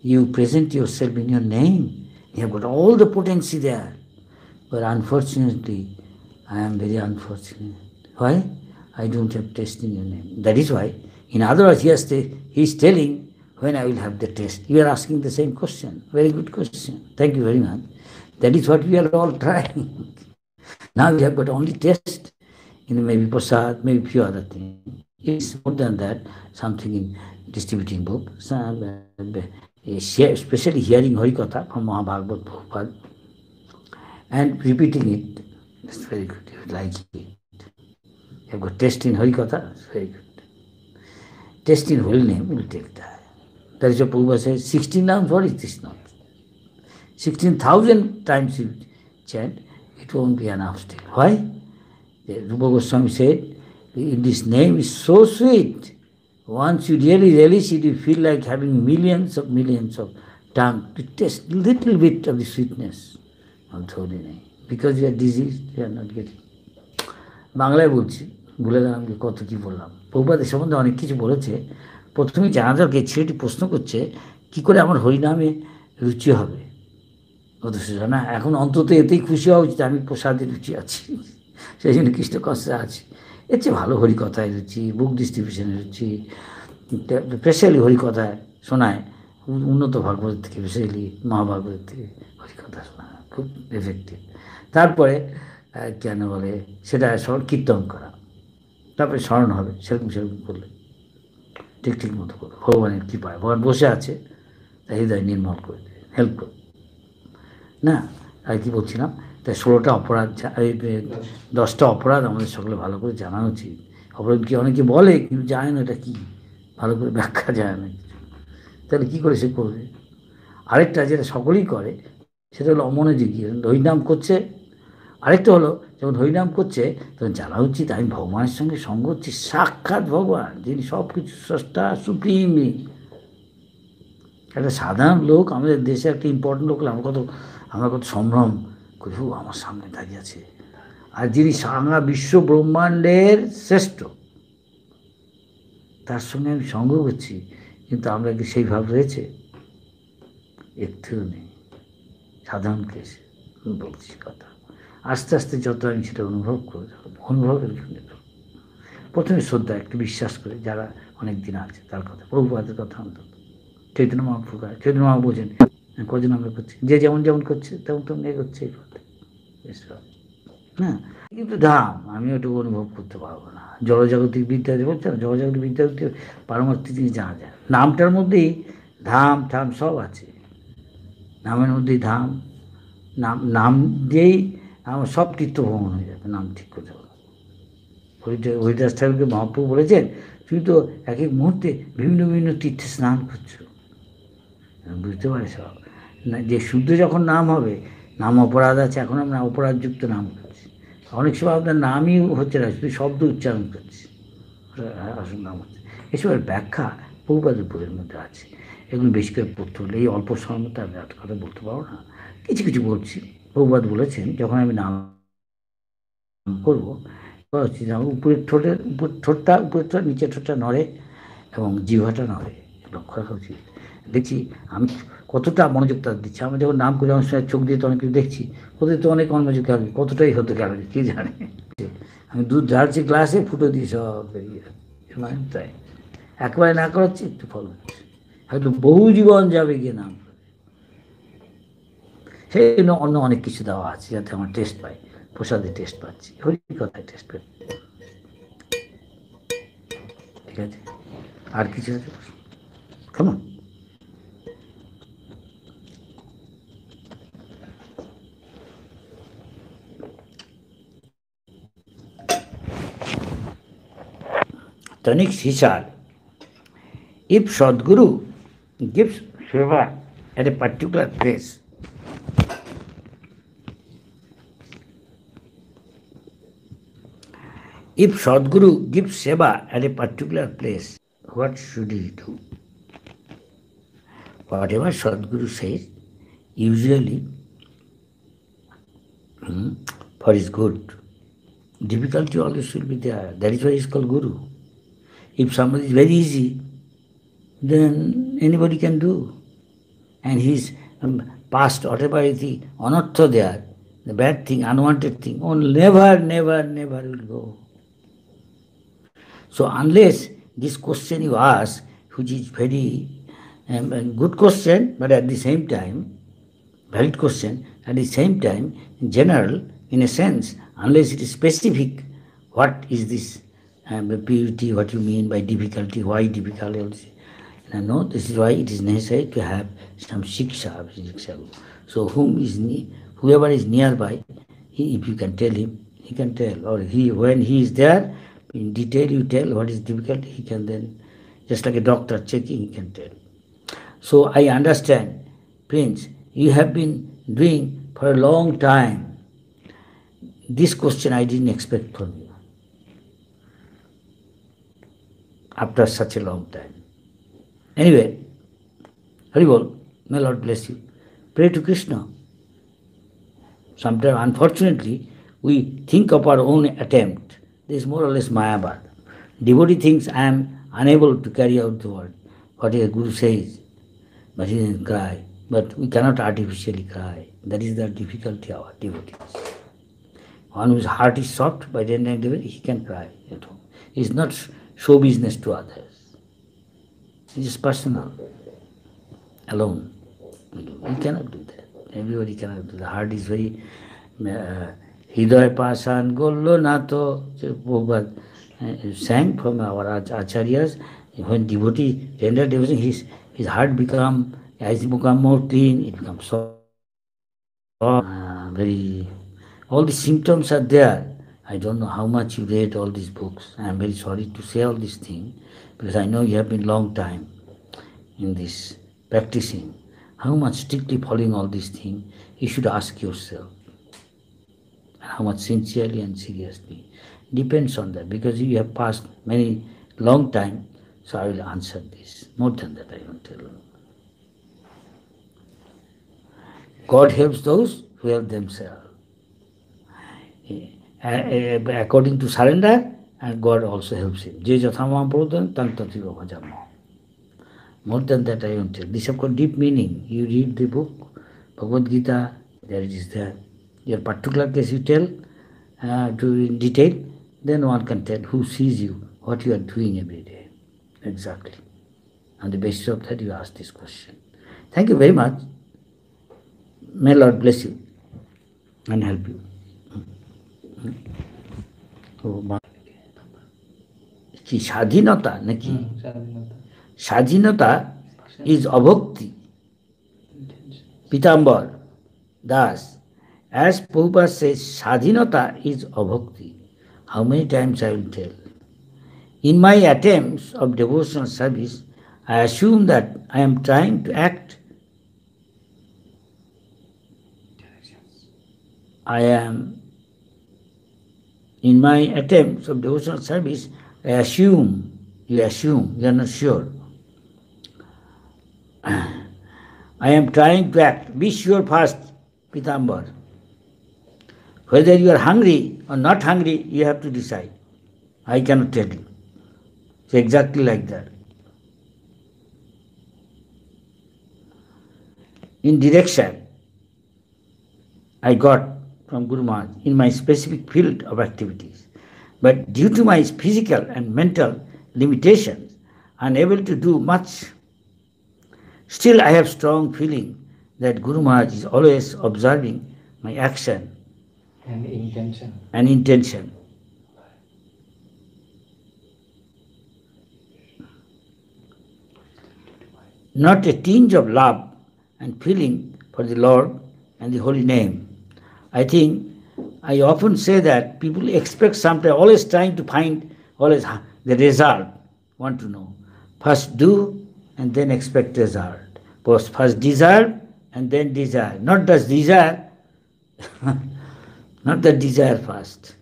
You present yourself in your name. You have got all the potency there. But unfortunately, I am very unfortunate. Why? I don't have taste in your name. That is why, in other words, he is telling when I will have the taste. You are asking the same question. Very good question. Thank you very much. That is what we are all trying. Now we have got only taste in maybe prasad, maybe few other things. It's more than that, something in distributing book, especially hearing Harikatha from Mahabhagavad Prabhupada and repeating it. That's very good. You like it. You have got taste in Harikatha, it's very good. Taste in holy name will take that. That is what Prabhupada says. 16 names, what is this not? 16,000 times you chant, it won't be enough still. Why? The Rupa Goswami said, this name is so sweet. Once you really relish it, you feel like having millions of tongue to taste a little bit of the sweetness of the holy name. Because you are diseased, you are not getting. বাংলায় বলছি, ভুলে গেলাম কি কত কী বললাম। প্রভুপাদ এ সম্বন্ধে অনেক কিছু বলেছে। প্রথমে জানা দরকার, ছেলেটি প্রশ্ন করছে কী করে আমার হরিনামে রুচি হবে। অথচ না, এখন অন্তত এতেই খুশি হওয়া উচিত আমি প্রসাদে রুচি আছি, সেই জন্য কৃষ্ণ কষ্টে আছি। এর চেয়ে ভালো হরিকথায় রুচি, বুক ডিস্ট্রিবিউশনের রুচি, স্পেশালি হরিকথায় শোনায়, উন্নত ভাগবত থেকে, স্পেশালি মহাভাগবত থেকে হরিকথা শোনায়, খুব এফেক্টিভ। তারপরে কেন বলে সেটা কীর্তন করা, তারপরে স্মরণ হবে, সেরকম করলে ঠিক মতো করবে। ভগবানের কৃপায় ভগবান বসে আছে, তাই হৃদয় নির্মল করে দেবে, হেল্প করবে না। আর কি বলছিলাম, তাই 16টা অপরাধ, 10টা অপরাধ আমাদের সকলে ভালো করে জানা উচিত। অপরাধ কি অনেকে বলে কিন্তু জানে না এটা কী, ভালো করে ব্যাখ্যা যায় না কিছু, তাহলে কী করে সে করবে। আরেকটা যেটা সকলেই করে সেটা হলো অমনোযোগী, হরিনাম করছে। আরেকটা হলো যখন হরিনাম করছে তখন জানা উচিত আমি ভগবানের সঙ্গে সঙ্গ হচ্ছি, সাক্ষাৎ ভগবান যিনি সব কিছু স্রষ্টা, সুপ্রিমলি। একটা সাধারণ লোক, আমাদের দেশে একটা ইম্পর্টেন্ট লোক, আমরা কত সম্ভ্রম করি, আমার সামনে দাঁড়িয়ে আছে, আর যিনি সারা বিশ্ব ব্রহ্মাণ্ডের শ্রেষ্ঠ, তার সঙ্গে আমি সঙ্গ করছি, কিন্তু আমরা কি সেই ভাব রয়েছে? একটু নেই। সাধারণ কেসে বলছি কথা, আস্তে আস্তে যত আমি সেটা অনুভব করে অনুভবের প্রথমে শ্রদ্ধা, একটু বিশ্বাস করে যারা অনেক দিন আছে তার কথা, প্রভুপাদের কথা অন্তত, চৈতন্য মহাপ্রভু, চৈতন্য মহাপ্রভু বোঝেন কজন আমরা করছি, যে যেমন করছে তেমন এগোচ্ছে এই পথে, হ্যাঁ। কিন্তু ধাম আমি ওটুকু অনুভব করতে পারবো না। জড়জাগতিক বিদ্যা বলছে না, জড়জাগতিক বিদ্যা পারমার্থিক জিনিস জানা যায়। নামটার মধ্যেই ধাম ঠাম সব আছে, নামের মধ্যেই ধাম, নাম দিয়েই আমার সব তীর্থ ভ্রমণ হয়ে যাবে, নাম ঠিক করতে হবে। হরিদাস ঠাকুরকে মহাপ্রভু বলেছেন, তুমি তো এক এক মুহূর্তে বিভিন্ন তীর্থে স্নান করছো, বুঝতে পারে সব না, যে শুদ্ধ যখন নাম হবে, নাম অপরাধ আছে, এখন আমরা অপরাধযুক্ত নাম করছি, অনেক সময় আপনার নামই হচ্ছে না, শুধু শব্দ উচ্চারণ করছি, আসল নাম হচ্ছে। এসবের ব্যাখ্যা প্রভুপাদের বইয়ের মধ্যে আছে, এগুলো বেশি করে পড়তে হলে এই অল্প সময়ের মধ্যে আমি একটা কথা বলতে পারবো না, কিছু বলছি। প্রভুপাদ বলেছেন যখন আমি নাম করবো, উপরের ঠোঁটটা নিচের ঠোঁটটা নড়ে এবং জিহ্বাটা নড়ে, লক্ষ্য রাখা উচিত। দেখছি আমি কতটা মনোযোগ তার দিচ্ছি। আমি যখন নাম করি আমার সময় চোখ দিয়ে তো অনেক কিছু দেখছি, ওদের তো অনেক মনোযোগ হবে, কতটাই হতে গেল কে জানে। আমি দুধ ঢালছি গ্লাসে, ফুটো দিয়ে সব বেরিয়ে তাই একবারে না করাচ্ছি, একটু ফল হচ্ছে, হয়তো বহু জীবন যাবে গিয়ে নাম করে। সেই জন্য অন্য অনেক কিছু দেওয়া আছে যাতে আমার টেস্ট পাই, প্রসাদে টেস্ট পাচ্ছি, হরি কথায় টেস্ট পাই। ঠিক আছে, আর কিছু আছে কেমন? Tanik Sisal, if Sadguru gives seva at a particular place, if Sadguru gives seva at a particular place, what should he do? Whatever Sadguru says, usually for his good. Difficulty always will be there. That is why he is called Guru. If somebody is very easy, then anybody can do. And his past, whatever is the anartha there, the bad thing, unwanted thing, never will go. So unless this question you ask, which is very good question, but at the same time, valid question, at the same time, in general, in a sense, unless it is specific, what is this purity, what you mean by difficulty, why difficulty? No, this is why it is necessary to have some shiksha. So whoever is nearby, if you can tell him, he can tell. Or when he is there, in detail you tell what is difficult, he can then, just like a doctor checking, he can tell. So I understand, Prince, you have been doing for a long time. This question I didn't expect from you. After such a long time. Anyway, Haribol, may Lord bless you. Pray to Krishna. Sometimes, unfortunately, we think of our own attempt. This is more or less Mayavad. Devotee thinks I am unable to carry out the word, what the Guru says, but he doesn't cry. But we cannot artificially cry. That is the difficulty of our devotees. One whose heart is soft by the end of the day, he can cry at home. It is not show business to others. It is personal, alone. We cannot do that. Everybody cannot do that. The heart is very Hidaya Pasan Gollo Nato. Prabhupada sang from our acharyas. When devotee render devotion, his heart as it become more clean, it becomes soft. Very, all the symptoms are there. I don't know how much you read all these books. I am very sorry to say all these things, because I know you have been long time in this practicing. How much strictly following all these things, you should ask yourself. How much sincerely and seriously. Depends on that, because you have passed many long time, so I will answer this. More than that I won't tell you. God helps those who help themselves. According to surrender, and God also helps him. More than that I won't tell. This have got deep meaning. You read the book, Bhagavad Gita, there it is there. Your particular case you tell in detail, then one can tell who sees you, what you are doing every day. Exactly. On the basis of that you ask this question. Thank you very much. May Lord bless you and help you. কি স্বাধীনতা নাকি? স্বাধীনতা is abhakti. Pitambar Das, as Prabhupada says, Sadhinata is abhakti. How many times I will tell? In my attempts of devotional service, I assume that I am trying to act. In my attempts of devotional service, I assume, you are not sure. I am trying to act. Be sure first, Pitambar. Whether you are hungry or not hungry, you have to decide. I cannot tell you. It's exactly like that. In direction, I got from Guru Maharaj in my specific field of activities. But due to my physical and mental limitations, unable to do much, still I have strong feeling that Guru Maharaj is always observing my action and intention. Not a tinge of love and feeling for the Lord and the holy name. I think I often say that people expect something, always trying to find always the result, want to know. First do and then expect result. First desire and then desire. Not just desire, not the desire first.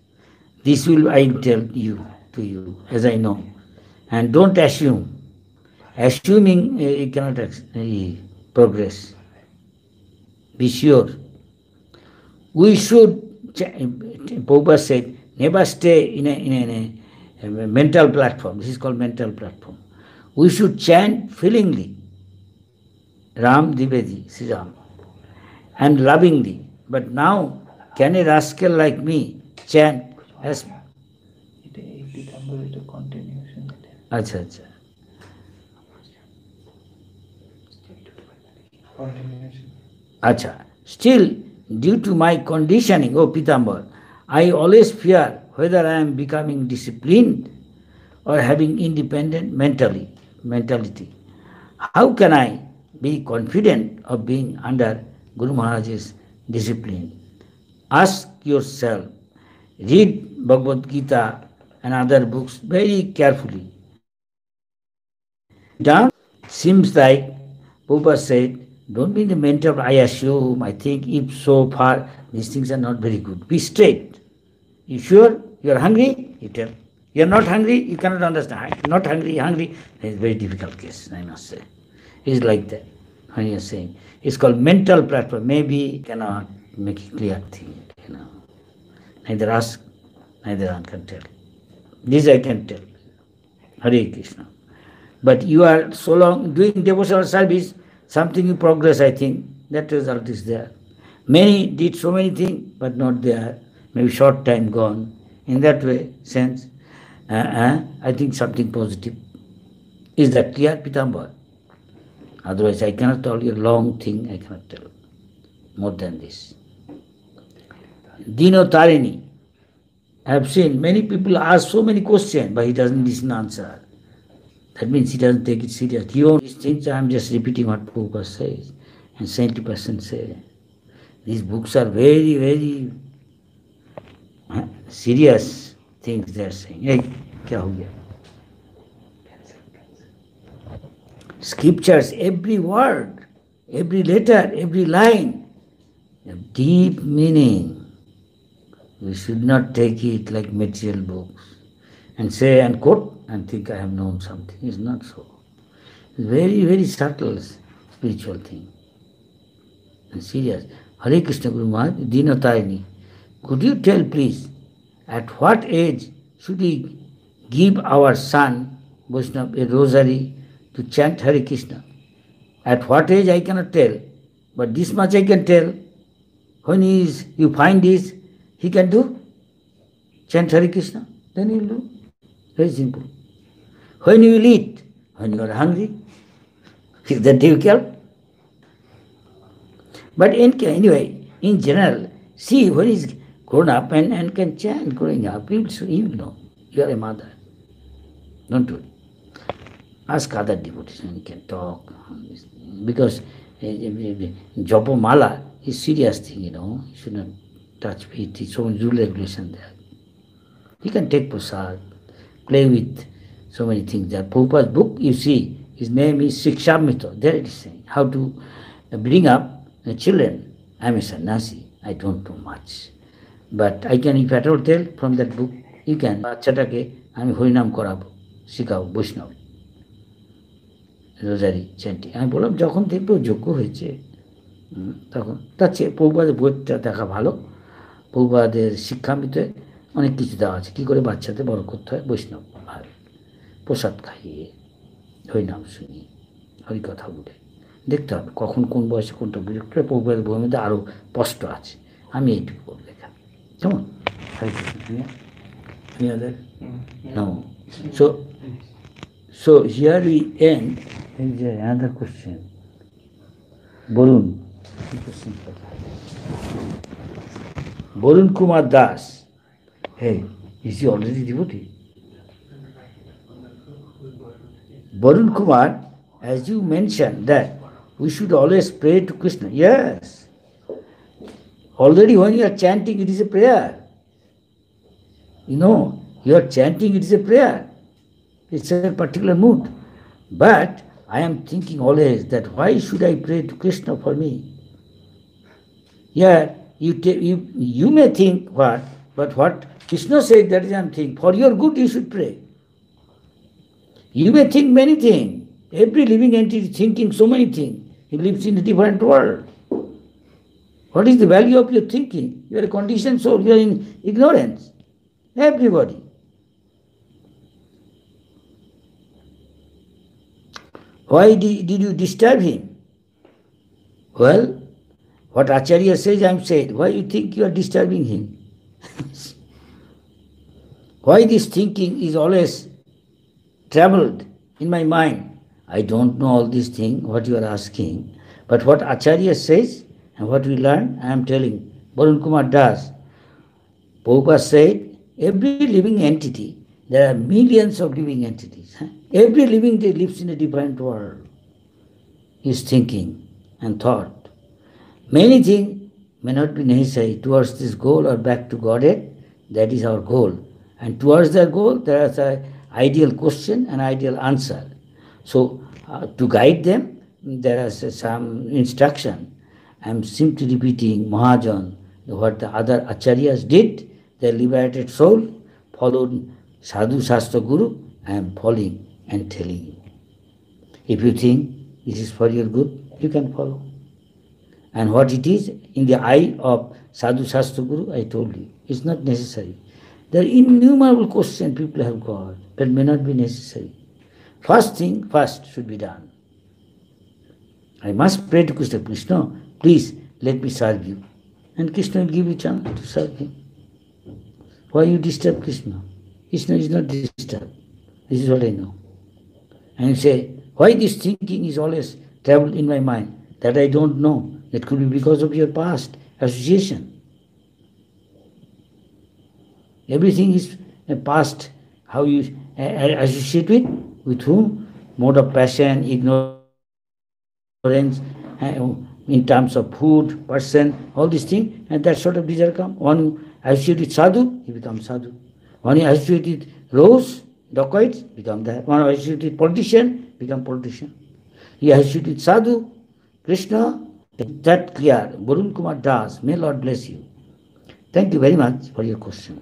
This will I tell you to you as I know. And don't assume. Assuming you cannot progress. Be sure. We should, Prabhupada said, never stay in a mental platform. This is called mental platform. We should chant feelingly. Ram Divedi, Sri Ram. and lovingly. But now, can a rascal like me chant as... আচ্ছা আচ্ছা আচ্ছা still due to my conditioning, oh Pitambar, I always fear whether I am becoming disciplined or having independent mentality. How can I be confident of being under Guru Maharaj's discipline? Ask yourself, read Bhagavad Gita and other books very carefully. Down seems like Prabhupada said, don't be in the mental, I assume, I think, if so far, these things are not very good. Be straight. You sure you are hungry? You tell. You are not hungry, you cannot understand. Not hungry, hungry. It's a very difficult case, I must say. It's like that when you are saying. It's called mental platform. Maybe cannot make a clear thing, Neither ask, neither one can tell. This I can tell. Hare Krishna. But you are so long doing devotional service, something you progress, I think. That result is there. Many did so many things, but not there. Maybe short time gone. In that way, sense, I think something positive. Is that clear, Pitambar? Otherwise, I cannot tell you a long thing, I cannot tell more than this. Dino Tarini. I have seen many people ask so many questions, but he doesn't listen answer. That means he doesn't take it serious. He only thinks I am just repeating what Prabhupada says. And 70% say. These books are very, very serious things they are saying. Hey, kya ho gaya? Scriptures, every word, every letter, every line, have deep meaning. We should not take it like material books and say and quote and think I have known something. It's not so. It's very, very subtle spiritual thing. And serious. Hare Krishna Guru Maharaj, Dinatarini. Could you tell please, at what age should we give our son, Vaishnava, a rosary to chant Hare Krishna? At what age I cannot tell, but this much I can tell. When you find this, he can do, chant Hare Krishna, then he will do. Very simple. When you will eat, when you are hungry, is that difficult? But anyway, in general, see, when he is grown up and can chant growing up, he will know. You are a mother. Don't worry. Ask other devotees and you can talk. Because Japa Mala is serious thing, you should not touch with it. So many rule regulation there. You can take prasad, play with so many things there. Prabhupada's book, you see, his name is Shikshamrita. There it is saying how to bring up the children. I am a sannyasi. I don't know much. But I can, if at all tell from that book, you can. বাচ্চাটাকে আমি হরিনাম করাবো, শিখাবো, বৈষ্ণব, রোজারি chanting. আমি বললাম যখন দেখবো যোগ্য হয়েছে তখন। তার চেয়ে প্রভুপাদের বইটা দেখা ভালো। প্রভুপাদের শিক্ষামৃতে অনেক কিছু দেওয়া আছে, কী করে বাচ্চাদের বড় করতে হয়, বৈষ্ণব আর প্রসাদ খাইয়ে, হরিনাম শুনিয়ে, হরিকথা বলে দেখতে হবে কখন কোন বয়সে কোনটা বিরক্ত। প্রভুপাদের বইয়ের মধ্যে আরও স্পষ্ট আছে। আমি এইটুকু বলবো এখানে, কেমন? হরে Krishna. Any other? No. So here we end. There is another question. Borun. Borun Kumar Das. Hey, is he already devotee? Borun Kumar, as you mentioned that we should always pray to Krishna. Yes. Already when you are chanting, it is a prayer. You are chanting, it is a prayer. It's a particular mood. But I am thinking always that why should I pray to Krishna for me? Yeah, you may think what, but what Krishna said, that is I am thinking. For your good you should pray. You may think many things. Every living entity is thinking so many things. He lives in a different world. What is the value of your thinking? You are a conditioned soul, you are in ignorance. Everybody. Why did you disturb him? Well, What Acharya says, I am saying. Why you think you are disturbing him? Why this thinking is always traveled in my mind? I don't know all these things, what you are asking. But what Acharya says and what we learn, I am telling. Varun Kumar Das. Prabhupada said, every living entity, there are millions of living entities. Every living day lives in a different world. Is thinking and thought. Many things may not be necessary towards this goal or back to Godhead. That is our goal. And towards that goal, there is an ideal question and ideal answer. So, to guide them, there is some instruction. I am simply repeating Mahajan, what the other Acharyas did. The liberated soul followed Sadhu Shastra Guru. I am following and telling you. If you think this is for your good, you can follow. And what it is, in the eye of Sadhu Shastra Guru, I told you, it's not necessary. There are innumerable questions people have got, but may not be necessary. First thing first should be done. I must pray to Krishna, Krishna, please let me serve you. And Krishna will give you chance to serve him. Why you disturb Krishna? Krishna is not disturbed. This is what I know. And you say, why this thinking is always traveled in my mind? That I don't know. That could be because of your past association. Everything is a past, how you associate with whom? Mode of passion, ignorance, in terms of food, person, all these things, and that sort of desire come. When you associate with sadhu, he becomes sadhu. When you associate with rogues, dacoits, become that. When you associate with politician, become politician. You associate with sadhu, Krishna, that clear. Varun Kumar Das, may Lord bless you. Thank you very much for your question.